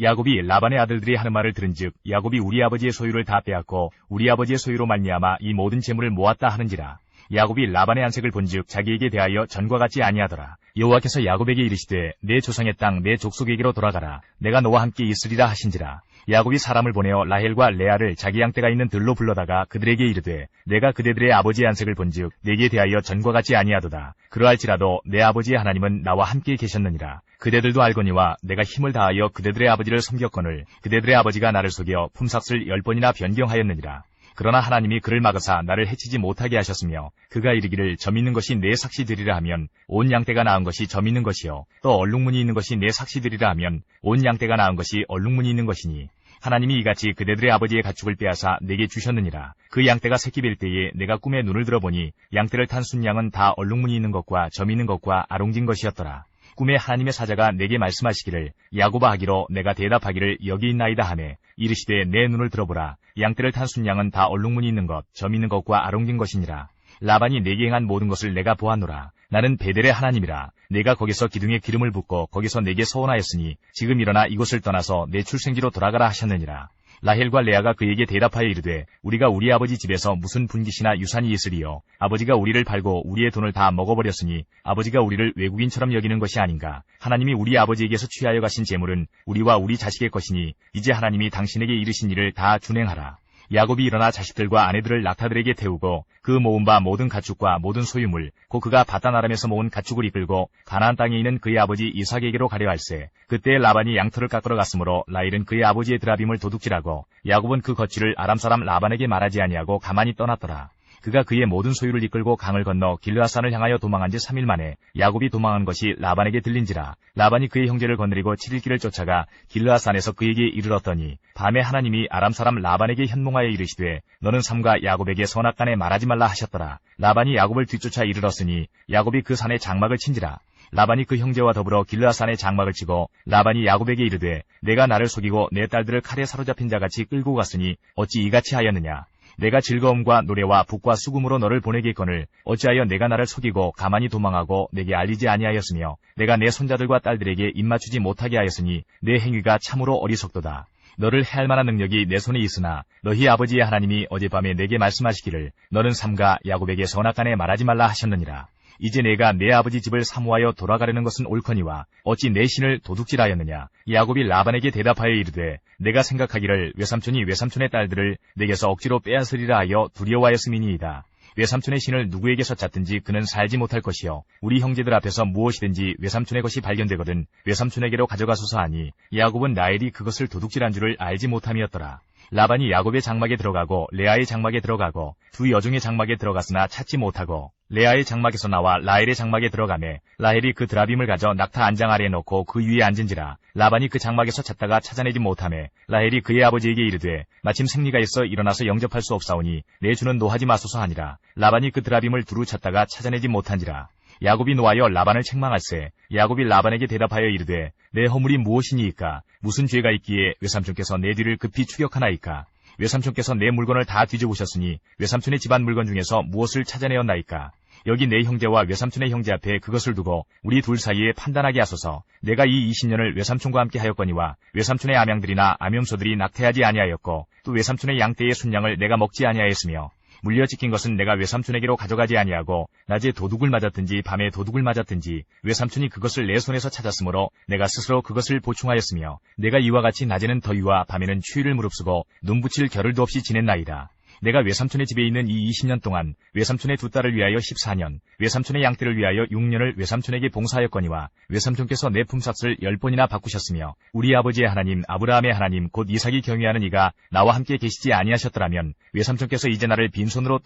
야곱이 라반의 아들들이 하는 말을 들은즉 야곱이 우리 아버지의 소유를 다 빼앗고 우리 아버지의 소유로 말미암아 이 모든 재물을 모았다 하는지라. 야곱이 라반의 안색을 본즉 자기에게 대하여 전과 같지 아니하더라. 여호와께서 야곱에게 이르시되 내 조상의 땅 내 족속에게로 돌아가라. 내가 너와 함께 있으리라 하신지라. 야곱이 사람을 보내어 라헬과 레아를 자기 양떼가 있는 들로 불러다가 그들에게 이르되 내가 그대들의 아버지의 안색을 본즉 내게 대하여 전과 같지 아니하도다. 그러할지라도 내 아버지의 하나님은 나와 함께 계셨느니라. 그대들도 알거니와 내가 힘을 다하여 그대들의 아버지를 섬겼거늘 그대들의 아버지가 나를 속여 품삯을 10번이나 변경하였느니라. 그러나 하나님이 그를 막으사 나를 해치지 못하게 하셨으며 그가 이르기를 점 있는 것이 내 삭시 되리라 하면 온 양떼가 낳은 것이 점 있는 것이요 또 얼룩무늬 있는 것이 내 삭시 되리라 하면 온 양떼가 낳은 것이 얼룩무늬 있는 것이니 하나님이 이같이 그대들의 아버지의 가축을 빼앗아 내게 주셨느니라. 그 양떼가 새끼 뵐 때에 내가 꿈에 눈을 들어보니 양떼를 탄 순양은 다 얼룩무늬 있는 것과 점 있는 것과 아롱진 것이었더라. 꿈에 하나님의 사자가 내게 말씀하시기를 야곱아 하기로 내가 대답하기를 여기 있나이다 하매 이르시되 내 눈을 들어보라. 양떼를 탄 순양은 다 얼룩무늬 있는 것, 점 있는 것과 아롱진 것이니라. 라반이 내게 행한 모든 것을 내가 보았노라. 나는 베델의 하나님이라. 내가 거기서 기둥에 기름을 붓고 거기서 내게 서원하였으니 지금 일어나 이곳을 떠나서 내 출생지로 돌아가라 하셨느니라. 라헬과 레아가 그에게 대답하여 이르되 우리가 우리 아버지 집에서 무슨 분깃이나 유산이 있으리요. 아버지가 우리를 팔고 우리의 돈을 다 먹어버렸으니 아버지가 우리를 외국인처럼 여기는 것이 아닌가. 하나님이 우리 아버지에게서 취하여 가신 재물은 우리와 우리 자식의 것이니 이제 하나님이 당신에게 이르신 일을 다 준행하라. 야곱이 일어나 자식들과 아내들을 낙타들에게 태우고 그 모은 바 모든 가축과 모든 소유물 곧 그가 바단 아람에서 모은 가축을 이끌고 가나안 땅에 있는 그의 아버지 이삭에게로 가려 할세. 그때 라반이 양털을 깎으러 갔으므로 라헬은 그의 아버지의 드라빔을 도둑질하고 야곱은 그 거취를 아람 사람 라반에게 말하지 아니하고 가만히 떠났더라. 그가 그의 모든 소유를 이끌고 강을 건너 길르앗산을 향하여 도망한 지 3일 만에 야곱이 도망한 것이 라반에게 들린지라. 라반이 그의 형제를 거느리고 7일 길을 쫓아가 길르앗산에서 그에게 이르렀더니 밤에 하나님이 아람 사람 라반에게 현몽하여 이르시되 너는 삼가 야곱에게 선악간에 말하지 말라 하셨더라. 라반이 야곱을 뒤쫓아 이르렀으니 야곱이 그 산에 장막을 친지라. 라반이 그 형제와 더불어 길르앗산에 장막을 치고 라반이 야곱에게 이르되 내가 나를 속이고 내 딸들을 칼에 사로잡힌 자같이 끌고 갔으니 어찌 이같이 하였느냐. 내가 즐거움과 노래와 북과 수금으로 너를 보내겠거늘 어찌하여 내가 나를 속이고 가만히 도망하고 내게 알리지 아니하였으며 내가 내 손자들과 딸들에게 입맞추지 못하게 하였으니 내 행위가 참으로 어리석도다. 너를 해할 만한 능력이 내 손에 있으나 너희 아버지의 하나님이 어젯밤에 내게 말씀하시기를 너는 삼가 야곱에게 선악간에 말하지 말라 하셨느니라. 이제 내가 내 아버지 집을 사모하여 돌아가려는 것은 옳거니와 어찌 내 신을 도둑질하였느냐. 야곱이 라반에게 대답하여 이르되 내가 생각하기를 외삼촌이 외삼촌의 딸들을 내게서 억지로 빼앗으리라 하여 두려워하였음이니이다. 외삼촌의 신을 누구에게서 잤든지 그는 살지 못할 것이요 우리 형제들 앞에서 무엇이든지 외삼촌의 것이 발견되거든 외삼촌에게로 가져가소서 하니 야곱은 라헬이 그것을 도둑질한 줄을 알지 못함이었더라. 라반이 야곱의 장막에 들어가고 레아의 장막에 들어가고 두 여종의 장막에 들어갔으나 찾지 못하고 레아의 장막에서 나와 라헬의 장막에 들어가매 라헬이 그 드라빔을 가져 낙타 안장 아래에 놓고 그 위에 앉은지라 라반이 그 장막에서 찾다가 찾아내지 못하매 라헬이 그의 아버지에게 이르되 마침 생리가 있어 일어나서 영접할 수 없사오니 내 주는 노하지 마소서 하니라. 라반이 그 드라빔을 두루 찾다가 찾아내지 못한지라. 야곱이 노하여 라반을 책망할세. 야곱이 라반에게 대답하여 이르되 내 허물이 무엇이니이까? 무슨 죄가 있기에 외삼촌께서 내 뒤를 급히 추격하나이까? 외삼촌께서 내 물건을 다 뒤져보셨으니 외삼촌의 집안 물건 중에서 무엇을 찾아내었나이까? 여기 내 형제와 외삼촌의 형제 앞에 그것을 두고 우리 둘 사이에 판단하게 하소서. 내가 이 20년을 외삼촌과 함께 하였거니와 외삼촌의 암양들이나 암염소들이 낙태하지 아니하였고 또 외삼촌의 양떼의 순양을 내가 먹지 아니하였으며 물려 찢긴 것은 내가 외삼촌에게로 가져가지 아니하고 낮에 도둑을 맞았든지 밤에 도둑을 맞았든지 외삼촌이 그것을 내 손에서 찾았으므로 내가 스스로 그것을 보충하였으며 내가 이와 같이 낮에는 더위와 밤에는 추위를 무릅쓰고 눈붙일 겨를도 없이 지냈나이다. 내가 외삼촌의 집에 있는 이 20년 동안 외삼촌의 두 딸을 위하여 14년, 외삼촌의 양떼를 위하여 6년을 외삼촌에게 봉사하였거니와 외삼촌께서 내 품삯을 10번이나 바꾸셨으며 우리 아버지의 하나님 아브라함의 하나님 곧 이삭이 경외하는 이가 나와 함께 계시지 아니하셨더라면 외삼촌께서 이제 나를 빈손으로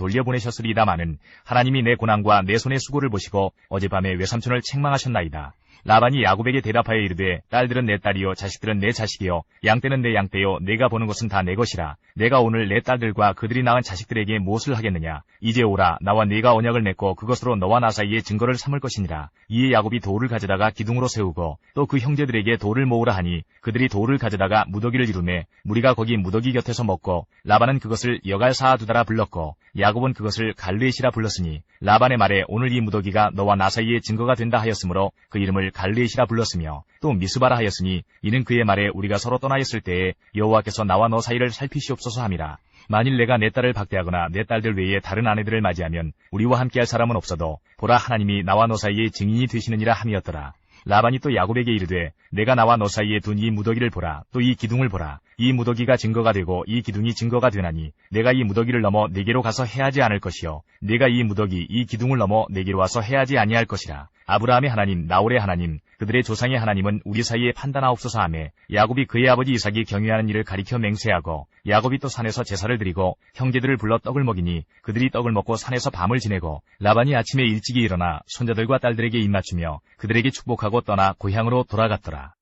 돌려보내셨으리다마는 하나님이 내 고난과 내 손의 수고를 보시고 어젯밤에 외삼촌을 책망하셨나이다. 라반이 야곱에게 대답하여 이르되 딸들은 내 딸이요 자식들은 내 자식이요 양떼는 내 양떼요 내가 보는 것은 다 내 것이라. 내가 오늘 내 딸들과 그들이 낳은 자식들에게 무엇을 하겠느냐? 이제 오라. 나와 네가 언약을 맺고 그것으로 너와 나 사이에 증거를 삼을 것이니라. 이에 야곱이 돌을 가져다가 기둥으로 세우고 또 그 형제들에게 돌을 모으라 하니 그들이 돌을 가져다가 무더기를 이루매 무리가 거기 무더기 곁에서 먹고 라반은 그것을 여갈사아두다라 불렀고 야곱은 그것을 갈르엣이라 불렀으니 라반의 말에 오늘 이 무더기가 너와 나 사이에 증거가 된다 하였으므로 그 이름을 갈르엣이라 불렀으며 또 미스바라 하였으니 이는 그의 말에 우리가 서로 떠나 있을 때에 여호와께서 나와 너 사이를 살피시옵소서 함이라. 만일 내가 내 딸을 박대하거나 내 딸들 외에 다른 아내들을 맞이하면 우리와 함께할 사람은 없어도 보라 하나님이 나와 너 사이에 증인이 되시느니라 함이었더라. 라반이 또 야곱에게 이르되 내가 나와 너 사이에 둔 이 무더기를 보라. 또 이 기둥을 보라. 이 무더기가 증거가 되고 이 기둥이 증거가 되나니 내가 이 무더기를 넘어 네게로 가서 해하지 않을 것이요 내가 이 무더기 이 기둥을 넘어 네게로 와서 해하지 아니할 것이라. 아브라함의 하나님 나홀의 하나님 그들의 조상의 하나님은 우리 사이에 판단하옵소서 하매 야곱이 그의 아버지 이삭이 경유하는 일을 가리켜 맹세하고 야곱이 또 산에서 제사를 드리고 형제들을 불러 떡을 먹이니 그들이 떡을 먹고 산에서 밤을 지내고 라반이 아침에 일찍이 일어나 손자들과 딸들에게 입맞추며 그들에게 축복하고 떠나 고향으로 돌아갔더라.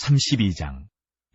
32장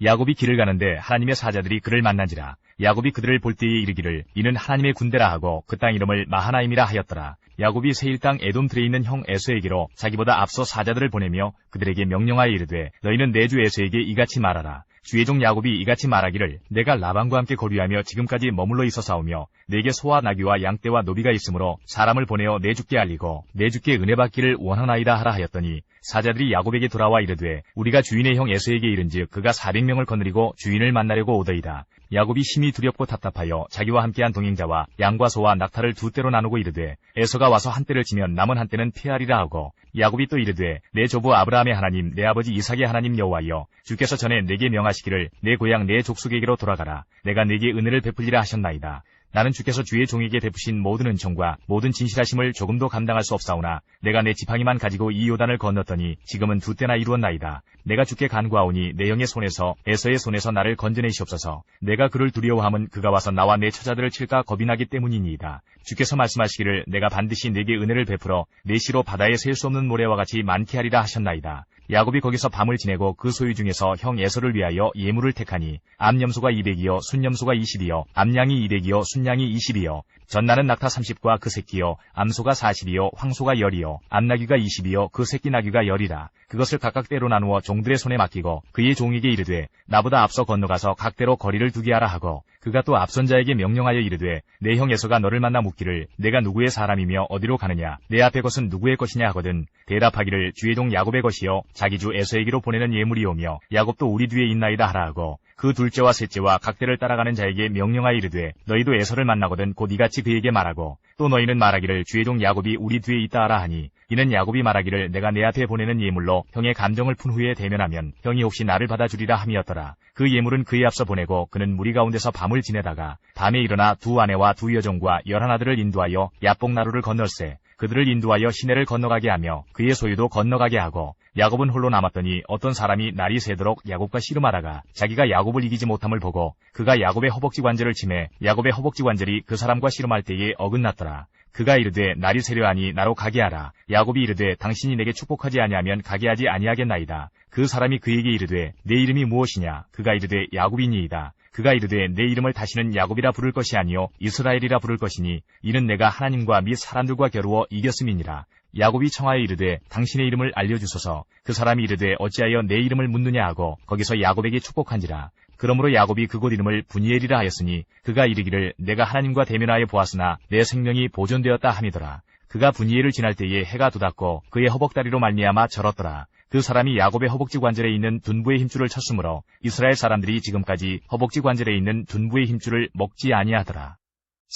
야곱이 길을 가는데 하나님의 사자들이 그를 만난지라. 야곱이 그들을 볼 때에 이르기를 이는 하나님의 군대라 하고 그 땅 이름을 마하나임이라 하였더라. 야곱이 세일 땅 에돔 들에 있는 형 에서에게로 자기보다 앞서 사자들을 보내며 그들에게 명령하여 이르되 너희는 내 주 에서에게 이같이 말하라. 주의 종 야곱이 이같이 말하기를 내가 라반과 함께 거류하며 지금까지 머물러 있어사오며 내게 소와 나귀와 양떼와 노비가 있으므로 사람을 보내어 내 주께 알리고 내 주께 은혜 받기를 원하나이다 하라 하였더니 사자들이 야곱에게 돌아와 이르되 우리가 주인의 형 에서에게 이른즉 그가 400명을 거느리고 주인을 만나려고 오더이다. 야곱이 심히 두렵고 답답하여 자기와 함께한 동행자와 양과 소와 낙타를 두 떼로 나누고 이르되 에서가 와서 한 떼를 치면 남은 한 떼는 피하리라 하고 야곱이 또 이르되 내 조부 아브라함의 하나님 내 아버지 이삭의 하나님 여호와여 주께서 전에 내게 명하시기를 내 고향 내 족속에게로 돌아가라. 내가 내게 은혜를 베풀리라 하셨나이다. 나는 주께서 주의 종에게 베푸신 모든 은총과 모든 진실하심을 조금도 감당할 수 없사오나 내가 내 지팡이만 가지고 이 요단을 건넜더니 지금은 두 때나 이루었나이다. 내가 주께 간구하오니 내 형의 손에서 에서의 손에서 나를 건져내시옵소서. 내가 그를 두려워함은 그가 와서 나와 내 처자들을 칠까 겁이 나기 때문이니이다. 주께서 말씀하시기를 내가 반드시 내게 은혜를 베풀어 내 시로 바다에 셀 수 없는 모래와 같이 많게 하리라 하셨나이다. 야곱이 거기서 밤을 지내고 그 소유 중에서 형 에서를 위하여 예물을 택하니 암염소가 200이요 순염소가 20이요 암양이 200이요 순양이 20이요 전나는 낙타 30과 그 새끼요 암소가 40이요 황소가 10이요 암나귀가 20이요 그 새끼 나귀가 10이라. 그것을 각각 때로 나누어 종들의 손에 맡기고 그의 종에게 이르되 나보다 앞서 건너가서 각대로 거리를 두게 하라 하고 그가 또 앞선 자에게 명령하여 이르되 내 형 에서가 너를 만나 묻기를 내가 누구의 사람이며 어디로 가느냐 내 앞에 것은 누구의 것이냐 하거든 대답하기를 주의 종 야곱의 것이요 자기 주 에서에게로 보내는 예물이오며 야곱도 우리 뒤에 있나이다 하라 하고 그 둘째와 셋째와 각대를 따라가는 자에게 명령하여 이르되 너희도 에서를 만나거든 곧 이같이 그에게 말하고 또 너희는 말하기를 주의 종 야곱이 우리 뒤에 있다 하라 하니 이는 야곱이 말하기를 내가 내 앞에 보내는 예물로 형의 감정을 푼 후에 대면하면 형이 혹시 나를 받아주리라 함이었더라. 그 예물은 그의 앞서 보내고 그는 무리 가운데서 밤을 지내다가 밤에 일어나 두 아내와 두 여종과 11아들을 인도하여 야복나루를 건널세 그들을 인도하여 시내를 건너가게 하며 그의 소유도 건너가게 하고 야곱은 홀로 남았더니 어떤 사람이 날이 새도록 야곱과 씨름하다가 자기가 야곱을 이기지 못함을 보고 그가 야곱의 허벅지 관절을 치매 야곱의 허벅지 관절이 그 사람과 씨름할 때에 어긋났더라. 그가 이르되 날이 새려하니 나로 가게 하라. 야곱이 이르되 당신이 내게 축복하지 아니하면 가게 하지 아니하겠나이다. 그 사람이 그에게 이르되 내 이름이 무엇이냐? 그가 이르되 야곱이니이다. 그가 이르되 내 이름을 다시는 야곱이라 부를 것이 아니요 이스라엘이라 부를 것이니 이는 내가 하나님과 및 사람들과 겨루어 이겼음이니라. 야곱이 청하여 이르되 당신의 이름을 알려주소서. 그 사람이 이르되 어찌하여 내 이름을 묻느냐 하고 거기서 야곱에게 축복한지라. 그러므로 야곱이 그곳 이름을 브니엘이라 하였으니 그가 이르기를 내가 하나님과 대면하여 보았으나 내 생명이 보존되었다 함이더라. 그가 브니엘을 지날 때에 해가 돋았고 그의 허벅다리로 말미암아 절었더라. 그 사람이 야곱의 허벅지 관절에 있는 둔부의 힘줄을 쳤으므로 이스라엘 사람들이 지금까지 허벅지 관절에 있는 둔부의 힘줄을 먹지 아니하더라.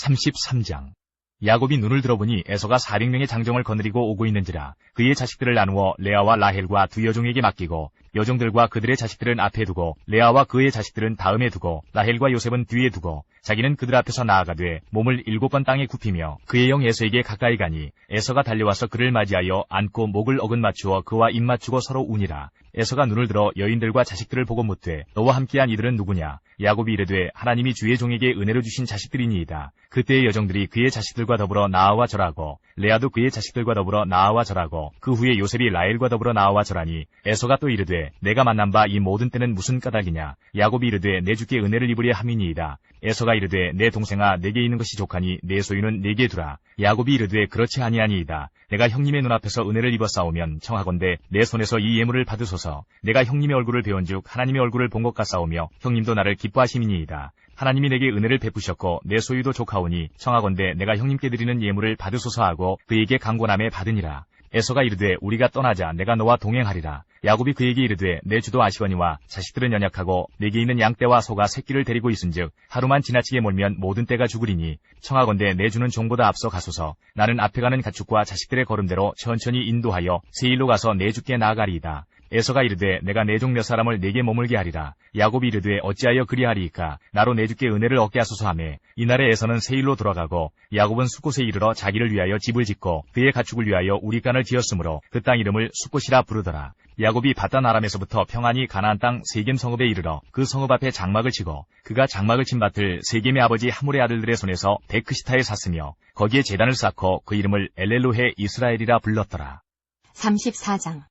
33장 야곱이 눈을 들어보니 에서가 400명의 장정을 거느리고 오고 있는지라. 그의 자식들을 나누어 레아와 라헬과 두 여종에게 맡기고 여종들과 그들의 자식들은 앞에 두고 레아와 그의 자식들은 다음에 두고 라헬과 요셉은 뒤에 두고 자기는 그들 앞에서 나아가되 몸을 7번 땅에 굽히며 그의 영 에서에게 가까이 가니 에서가 달려와서 그를 맞이하여 안고 목을 어긋 맞추어 그와 입 맞추고 서로 우니라. 에서가 눈을 들어 여인들과 자식들을 보고 묻되 너와 함께한 이들은 누구냐? 야곱이 이르되 하나님이 주의 종에게 은혜로 주신 자식들이니이다. 그때의 여종들이 그의 자식들과 더불어 나아와 절하고 레아도 그의 자식들과 더불어 나아와 절하고 그 후에 요셉이 라헬과 더불어 나아와 절하니 에서가 또 이르되 내가 만난 바 이 모든 때는 무슨 까닭이냐? 야곱이 이르되 내 주께 은혜를 입으려 함이니이다. 에서가 이르되 내 동생아 내게 있는 것이 족하니 내 소유는 내게 두라. 야곱이 이르되 그렇지 아니하니이다. 내가 형님의 눈앞에서 은혜를 입었사오면 청하건대 내 손에서 이 예물을 받으소서. 내가 형님의 얼굴을 배운즉 하나님의 얼굴을 본 것 같사오며 형님도 나를 기뻐하심이니이다. 하나님이 내게 은혜를 베푸셨고 내 소유도 족하오니 청하건대 내가 형님께 드리는 예물을 받으소서 하고 그에게 강권함에 받으니라. 에서가 이르되 우리가 떠나자 내가 너와 동행하리라. 야곱이 그에게 이르되 내 주도 아시거니와 자식들은 연약하고 내게 있는 양떼와 소가 새끼를 데리고 있은즉 하루만 지나치게 몰면 모든 떼가 죽으리니 청하건대 내 주는 종보다 앞서 가소서. 나는 앞에 가는 가축과 자식들의 걸음대로 천천히 인도하여 세일로 가서 내 주께 나아가리이다. 에서가 이르되 내가 내 종 몇 사람을 내게 머물게 하리라. 야곱이 이르되 어찌하여 그리하리이까? 나로 내 주께 은혜를 얻게 하소서 하매 이날에 에서는 세일로 돌아가고 야곱은 숫곳에 이르러 자기를 위하여 집을 짓고 그의 가축을 위하여 우리간을 지었으므로 그 땅 이름을 숫곳이라 부르더라. 야곱이 바단 아람에서부터 평안히 가나안 땅 세겜 성읍에 이르러 그 성읍 앞에 장막을 치고 그가 장막을 친 밭을 세겜의 아버지 하몰의 아들들의 손에서 베크시타에 샀으며 거기에 제단을 쌓고 그 이름을 엘렐로헤 이스라엘이라 불렀더라. 34장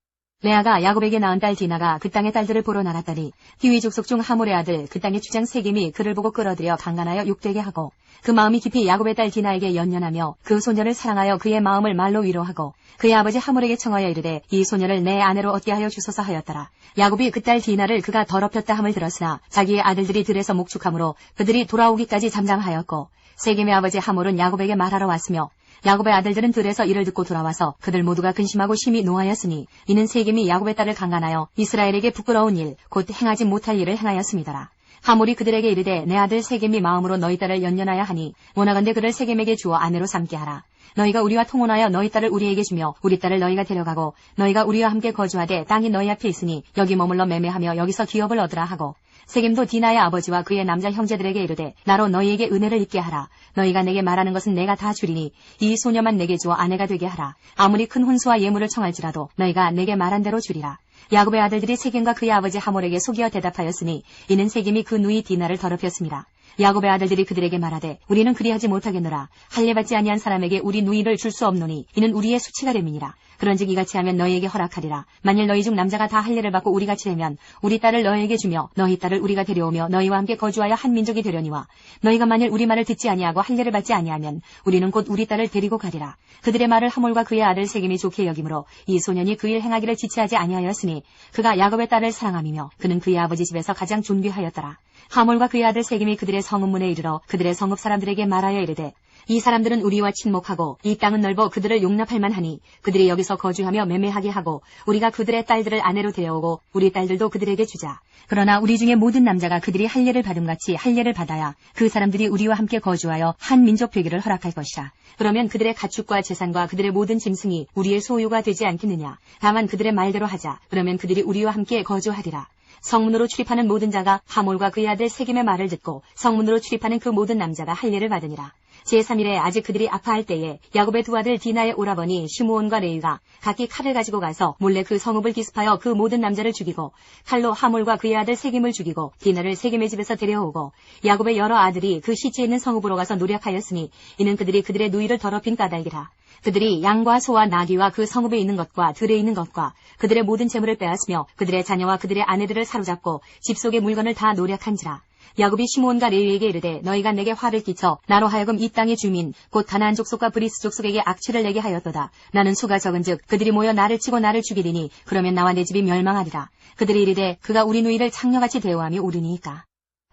레아가 야곱에게 낳은 딸 디나가 그 땅의 딸들을 보러 나갔더니 히위 족속 중 하몰의 아들 그 땅의 주장 세겜이 그를 보고 끌어들여 강간하여 욕되게 하고 그 마음이 깊이 야곱의 딸 디나에게 연연하며 그 소녀를 사랑하여 그의 마음을 말로 위로하고 그의 아버지 하몰에게 청하여 이르되 이 소녀를 내 아내로 얻게 하여 주소서 하였더라. 야곱이 그 딸 디나를 그가 더럽혔다 함을 들었으나 자기의 아들들이 들에서 목축함으로 그들이 돌아오기까지 잠잠하였고 세겜의 아버지 하몰은 야곱에게 말하러 왔으며 야곱의 아들들은 들에서 이를 듣고 돌아와서 그들 모두가 근심하고 심히 노하였으니 이는 세겜이 야곱의 딸을 강간하여 이스라엘에게 부끄러운 일 곧 행하지 못할 일을 행하였음이더라. 하몰이 그들에게 이르되 내 아들 세겜이 마음으로 너희 딸을 연연하여 하니 원하건대 그를 세겜에게 주어 아내로 삼게 하라. 너희가 우리와 통혼하여 너희 딸을 우리에게 주며 우리 딸을 너희가 데려가고 너희가 우리와 함께 거주하되 땅이 너희 앞에 있으니 여기 머물러 매매하며 여기서 기업을 얻으라 하고 세겜도 디나의 아버지와 그의 남자 형제들에게 이르되 나로 너희에게 은혜를 입게 하라. 너희가 내게 말하는 것은 내가 다 주리니 이 소녀만 내게 주어 아내가 되게 하라. 아무리 큰 혼수와 예물을 청할지라도 너희가 내게 말한 대로 주리라. 야곱의 아들들이 세겜과 그의 아버지 하몰에게 속이어 대답하였으니 이는 세겜이 그 누이 디나를 더럽혔습니다. 야곱의 아들들이 그들에게 말하되 우리는 그리하지 못하겠노라. 할례받지 아니한 사람에게 우리 누이를 줄 수 없노니 이는 우리의 수치가 됨이니라. 그런즉 이같이 하면 너희에게 허락하리라. 만일 너희 중 남자가 다 할례를 받고 우리같이 되면 우리 딸을 너희에게 주며 너희 딸을 우리가 데려오며 너희와 함께 거주하여 한 민족이 되려니와 너희가 만일 우리 말을 듣지 아니하고 할례를 받지 아니하면 우리는 곧 우리 딸을 데리고 가리라. 그들의 말을 하몰과 그의 아들 세겜이 좋게 여김으로 이 소년이 그 일 행하기를 지체하지 아니하였으니 그가 야곱의 딸을 사랑함이며 그는 그의 아버지 집에서 가장 존귀하였더라. 하몰과 그의 아들 세겜이 그들의 성읍문에 이르러 그들의 성읍 사람들에게 말하여 이르되 이 사람들은 우리와 친목하고 이 땅은 넓어 그들을 용납할 만하니 그들이 여기서 거주하며 매매하게 하고 우리가 그들의 딸들을 아내로 데려오고 우리 딸들도 그들에게 주자. 그러나 우리 중에 모든 남자가 그들이 할례를 받음같이 할례를 받아야 그 사람들이 우리와 함께 거주하여 한 민족 되기를 허락할 것이라. 그러면 그들의 가축과 재산과 그들의 모든 짐승이 우리의 소유가 되지 않겠느냐. 다만 그들의 말대로 하자. 그러면 그들이 우리와 함께 거주하리라. 성문으로 출입하는 모든 자가 하몰과 그의 아들 세겜의 말을 듣고 성문으로 출입하는 그 모든 남자가 할례를 받으니라. 제3일에 아직 그들이 아파할 때에 야곱의 두 아들 디나의 오라버니 시므온과 레위가 각기 칼을 가지고 가서 몰래 그 성읍을 기습하여 그 모든 남자를 죽이고 칼로 하몰과 그의 아들 세겜을 죽이고 디나를 세겜의 집에서 데려오고 야곱의 여러 아들이 그 시지에 있는 성읍으로 가서 노력하였으니 이는 그들이 그들의 누이를 더럽힌 까닭이라. 그들이 양과 소와 나귀와 그 성읍에 있는 것과 들에 있는 것과 그들의 모든 재물을 빼앗으며 그들의 자녀와 그들의 아내들을 사로잡고 집 속의 물건을 다 노력한지라. 야곱이 시므온과 레위에게 이르되 너희가 내게 화를 끼쳐 나로 하여금 이 땅의 주민 곧 가나안 족속과 브리스 족속에게 악취를 내게 하였도다. 나는 수가 적은즉 그들이 모여 나를 치고 나를 죽이리니 그러면 나와 내 집이 멸망하리라. 그들이 이르되 그가 우리 누이를 창녀같이 대우함이 옳으니이까.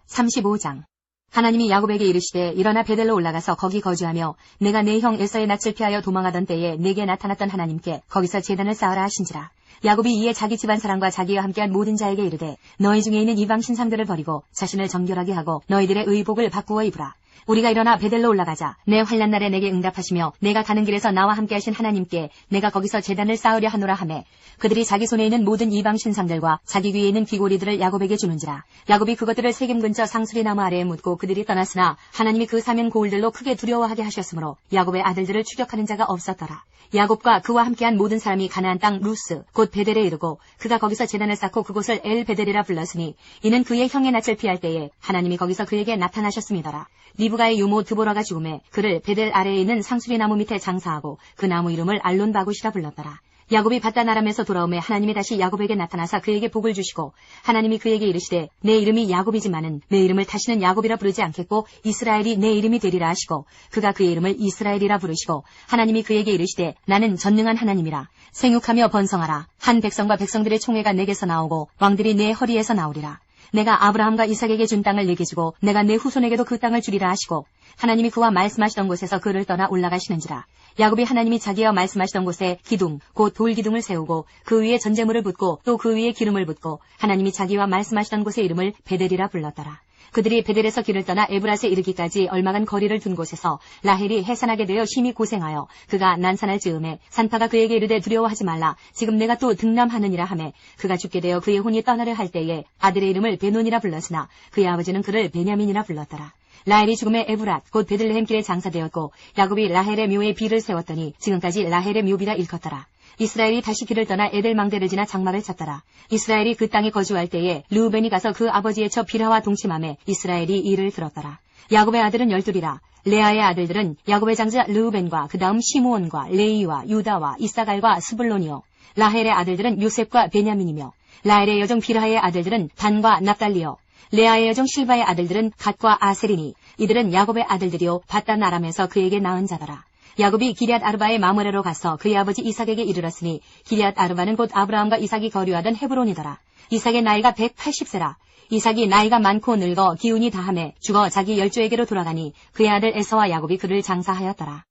35장. 하나님이 야곱에게 이르시되 일어나 베델로 올라가서 거기 거주하며 내가 내 형 에서의 낯을 피하여 도망하던 때에 내게 나타났던 하나님께 거기서 제단을 쌓으라 하신지라. 야곱이 이에 자기 집안 사람과 자기와 함께한 모든 자에게 이르되 너희 중에 있는 이방 신상들을 버리고 자신을 정결하게 하고 너희들의 의복을 바꾸어 입으라. 우리가 일어나 베델로 올라가자. 내 환난 날에 내게 응답하시며 내가 가는 길에서 나와 함께 하신 하나님께 내가 거기서 제단을 쌓으려 하노라 하매 그들이 자기 손에 있는 모든 이방 신상들과 자기 귀에 있는 귀고리들을 야곱에게 주는지라. 야곱이 그것들을 세겜 근처 상수리 나무 아래에 묻고 그들이 떠났으나 하나님이 그 사면 고울들로 크게 두려워하게 하셨으므로 야곱의 아들들을 추격하는 자가 없었더라. 야곱과 그와 함께한 모든 사람이 가나안 땅 루스 곧 베델에 이르고 그가 거기서 제단을 쌓고 그곳을 엘 베델이라 불렀으니 이는 그의 형의 낯을 피할 때에 하나님이 거기서 그에게 나타나셨습니다라. 리브가의 유모 드보라가 죽음에 그를 베델 아래에 있는 상수리 나무 밑에 장사하고 그 나무 이름을 알론바굿이라 불렀더라. 야곱이 바단 아람에서 돌아오매 하나님이 다시 야곱에게 나타나사 그에게 복을 주시고 하나님이 그에게 이르시되 내 이름이 야곱이지만은 내 이름을 다시는 야곱이라 부르지 않겠고 이스라엘이 내 이름이 되리라 하시고 그가 그의 이름을 이스라엘이라 부르시고 하나님이 그에게 이르시되 나는 전능한 하나님이라. 생육하며 번성하라. 한 백성과 백성들의 총회가 내게서 나오고 왕들이 내 허리에서 나오리라. 내가 아브라함과 이삭에게 준 땅을 내게 주고 내가 내 후손에게도 그 땅을 주리라 하시고 하나님이 그와 말씀하시던 곳에서 그를 떠나 올라가시는지라. 야곱이 하나님이 자기와 말씀하시던 곳에 기둥 곧 돌기둥을 세우고 그 위에 전제물을 붓고 또 그 위에 기름을 붓고 하나님이 자기와 말씀하시던 곳의 이름을 베델이라 불렀더라. 그들이 베델에서 길을 떠나 에브랏에 이르기까지 얼마간 거리를 둔 곳에서 라헬이 해산하게 되어 심히 고생하여 그가 난산할 즈음에 산파가 그에게 이르되 두려워하지 말라. 지금 내가 또 등남하느니라 하매 그가 죽게 되어 그의 혼이 떠나려 할 때에 아들의 이름을 베논이라 불렀으나 그의 아버지는 그를 베냐민이라 불렀더라. 라헬이 죽음에 에브랏 곧 베들레헴 길에 장사되었고 야곱이 라헬의 묘에 비를 세웠더니 지금까지 라헬의 묘비라 일컫더라. 이스라엘이 다시 길을 떠나 에델망대를 지나 장막을 쳤더라. 이스라엘이 그 땅에 거주할 때에 르우벤이 가서 그 아버지의 처 빌하와 동침하매 이스라엘이 이를 들었더라. 야곱의 아들은 12이라. 레아의 아들들은 야곱의 장자 르우벤과 그 다음 시므온과 레이와 유다와 이사갈과 스불론이요. 라헬의 아들들은 요셉과 베냐민이며 라헬의 여종 빌하의 아들들은 단과 납달리요. 레아의 여종 실바의 아들들은 갓과 아셀이니 이들은 야곱의 아들들이요 바단 아람에서 그에게 낳은 자더라. 야곱이 기럇 아르바의 마므레로 가서 그의 아버지 이삭에게 이르렀으니 기럇 아르바는 곧 아브라함과 이삭이 거류하던 헤브론이더라. 이삭의 나이가 180세라. 이삭이 나이가 많고 늙어 기운이 다하매 죽어 자기 열조에게로 돌아가니 그의 아들 에서와 야곱이 그를 장사하였더라.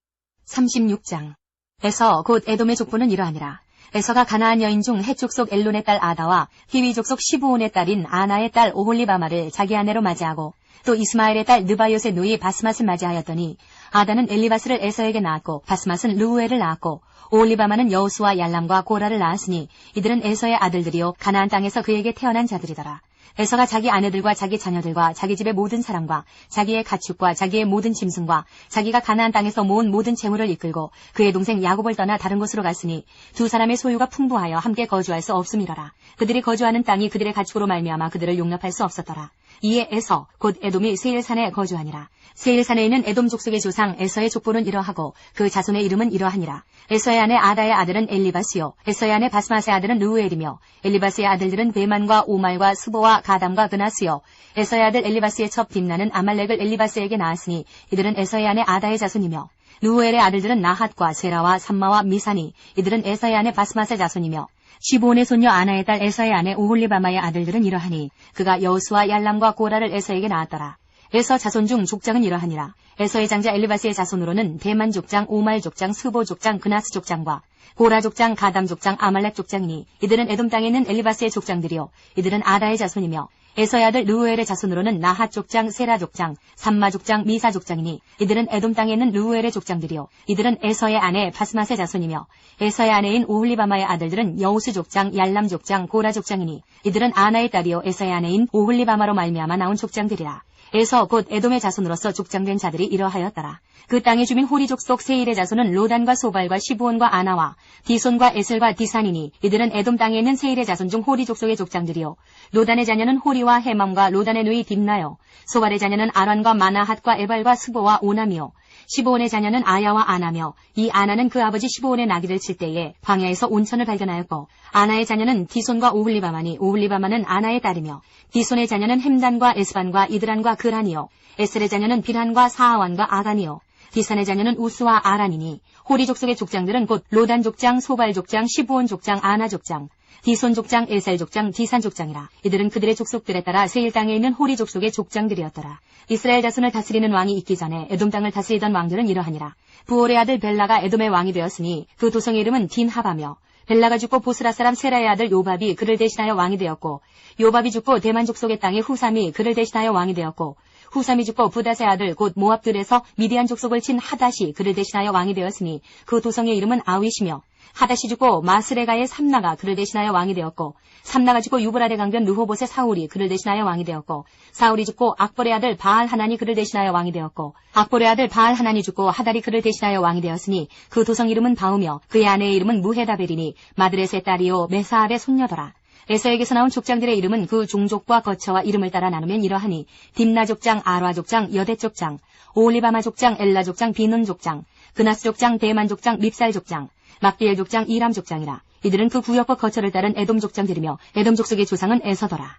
36장. 에서 곧 에돔의 족보는 이러하니라. 에서가 가나안 여인 중 헷 족속 엘론의 딸 아다와 히위 족속 시브온의 딸인 아나의 딸 오홀리바마를 자기 아내로 맞이하고 또 이스마엘의 딸 느바요의 누이 바스맛을 맞이하였더니 아다는 엘리바스를 에서에게 낳았고 바스맛은 르우엘을 낳았고 오홀리바마는 여우수와 얄람과 고라를 낳았으니 이들은 에서의 아들들이요 가나안 땅에서 그에게 태어난 자들이더라. 에서가 자기 아내들과 자기 자녀들과 자기 집의 모든 사람과 자기의 가축과 자기의 모든 짐승과 자기가 가나안 땅에서 모은 모든 재물을 이끌고 그의 동생 야곱을 떠나 다른 곳으로 갔으니 두 사람의 소유가 풍부하여 함께 거주할 수 없음이러라. 그들이 거주하는 땅이 그들의 가축으로 말미암아 그들을 용납할 수 없었더라. 이에 에서 곧 에돔이 세일산에 거주하니라. 세일산에 있는 에돔 족속의 조상 에서의 족보는 이러하고 그 자손의 이름은 이러하니라. 에서의 아내 아다의 아들은 엘리바스요. 에서의 아내 바스맛의 아들은 르우엘이며 엘리바스의 아들들은 베만과 오말과 스보와 가담과 그나스요. 에서의 아들 엘리바스의 첩 딥나는 아말렉을 엘리바스에게 낳았으니 이들은 에서의 아내 아다의 자손이며 르우엘의 아들들은 나핫과 세라와 삼마와 미사니 이들은 에서의 아내 바스맛의 자손이며 시브온의 손녀 아나의 딸 에서의 아내 오홀리바마의 아들들은 이러하니 그가 여우수와 얄람과 고라를 에서에게 낳았더라. 에서 자손 중 족장은 이러하니라. 에서의 장자 엘리바스의 자손으로는 대만 족장, 오말 족장, 스보 족장, 그나스 족장과 고라 족장, 가담 족장, 아말렉 족장이니 이들은 에돔 땅에 있는 엘리바스의 족장들이요. 이들은 아다의 자손이며 에서의 아들 르우엘의 자손으로는 나핫 족장, 세라 족장, 삼마 족장, 미사 족장이니 이들은 에돔 땅에 있는 르우엘의 족장들이요. 이들은 에서의 아내 바스맛의 자손이며 에서의 아내인 오홀리바마의 아들들은 여우스 족장, 얄람 족장, 고라 족장이니 이들은 아나의 딸이요. 에서의 아내인 오홀리바마로 말미암아 나온 족장들이라. 에서 곧 에돔의 자손으로서 족장된 자들이 이러하였더라. 그 땅의 주민 호리 족속 세일의 자손은 로단과 소발과 시브온과 아나와 디손과 에셀과 디산이니 이들은 에돔 땅에 있는 세일의 자손 중 호리 족속의 족장들이요. 로단의 자녀는 호리와 헤맘과 로단의 누이 딥나요. 소발의 자녀는 아란과 마나핫과 에발과 스보와 오남이요. 시브온의 자녀는 아야와 아나며 이 아나는 그 아버지 시브온의 나귀를 칠 때에 광야에서 온천을 발견하였고 아나의 자녀는 디손과 오홀리바마니 오홀리바마는 아나의 딸이며 디손의 자녀는 햄단과 에스반과 이드란과 그란이요. 에셀의 자녀는 빌한과 사하완과 아간이요. 디산의 자녀는 우스와 아란이니 호리 족속의 족장들은 곧 로단 족장, 소발 족장, 시브온 족장, 아나 족장, 디손 족장, 에셀 족장, 디산 족장이라. 이들은 그들의 족속들에 따라 세일 땅에 있는 호리 족속의 족장들이었더라. 이스라엘 자손을 다스리는 왕이 있기 전에 에돔 땅을 다스리던 왕들은 이러하니라. 부올의 아들 벨라가 에돔의 왕이 되었으니 그 도성의 이름은 딘하바며 벨라가 죽고 보스라 사람 세라의 아들 요밥이 그를 대신하여 왕이 되었고 요밥이 죽고 대만 족속의 땅에 후삼이 그를 대신하여 왕이 되었고 후삼이 죽고 부닷의 아들 곧 모압들에서 미디안 족속을 친 하닷이 그를 대신하여 왕이 되었으니 그 도성의 이름은 아윗이며 하닷이 죽고 마스레가의 삼나가 그를 대신하여 왕이 되었고 삼나가 죽고 유브라데 강변 르호봇의 사울이 그를 대신하여 왕이 되었고 사울이 죽고 악볼의 아들 바알 하난이 그를 대신하여 왕이 되었고 악볼의 아들 바알 하난이 죽고 하달이 그를 대신하여 왕이 되었으니 그 도성 이름은 바우며 그의 아내의 이름은 무헤다벨이니 마드렛의 딸이요 메사압의 손녀더라. 에서에게서 나온 족장들의 이름은 그 종족과 거처와 이름을 따라 나누면 이러하니 딥나 족장, 아라 족장, 여대 족장, 오올리바마 족장, 엘라 족장, 비눈 족장, 그나스 족장, 대만 족장, 밉살 족장, 막디엘 족장, 이람 족장이라. 이들은 그 구역과 거처를 따른 에돔 족장들이며 에돔 족속의 조상은 에서더라.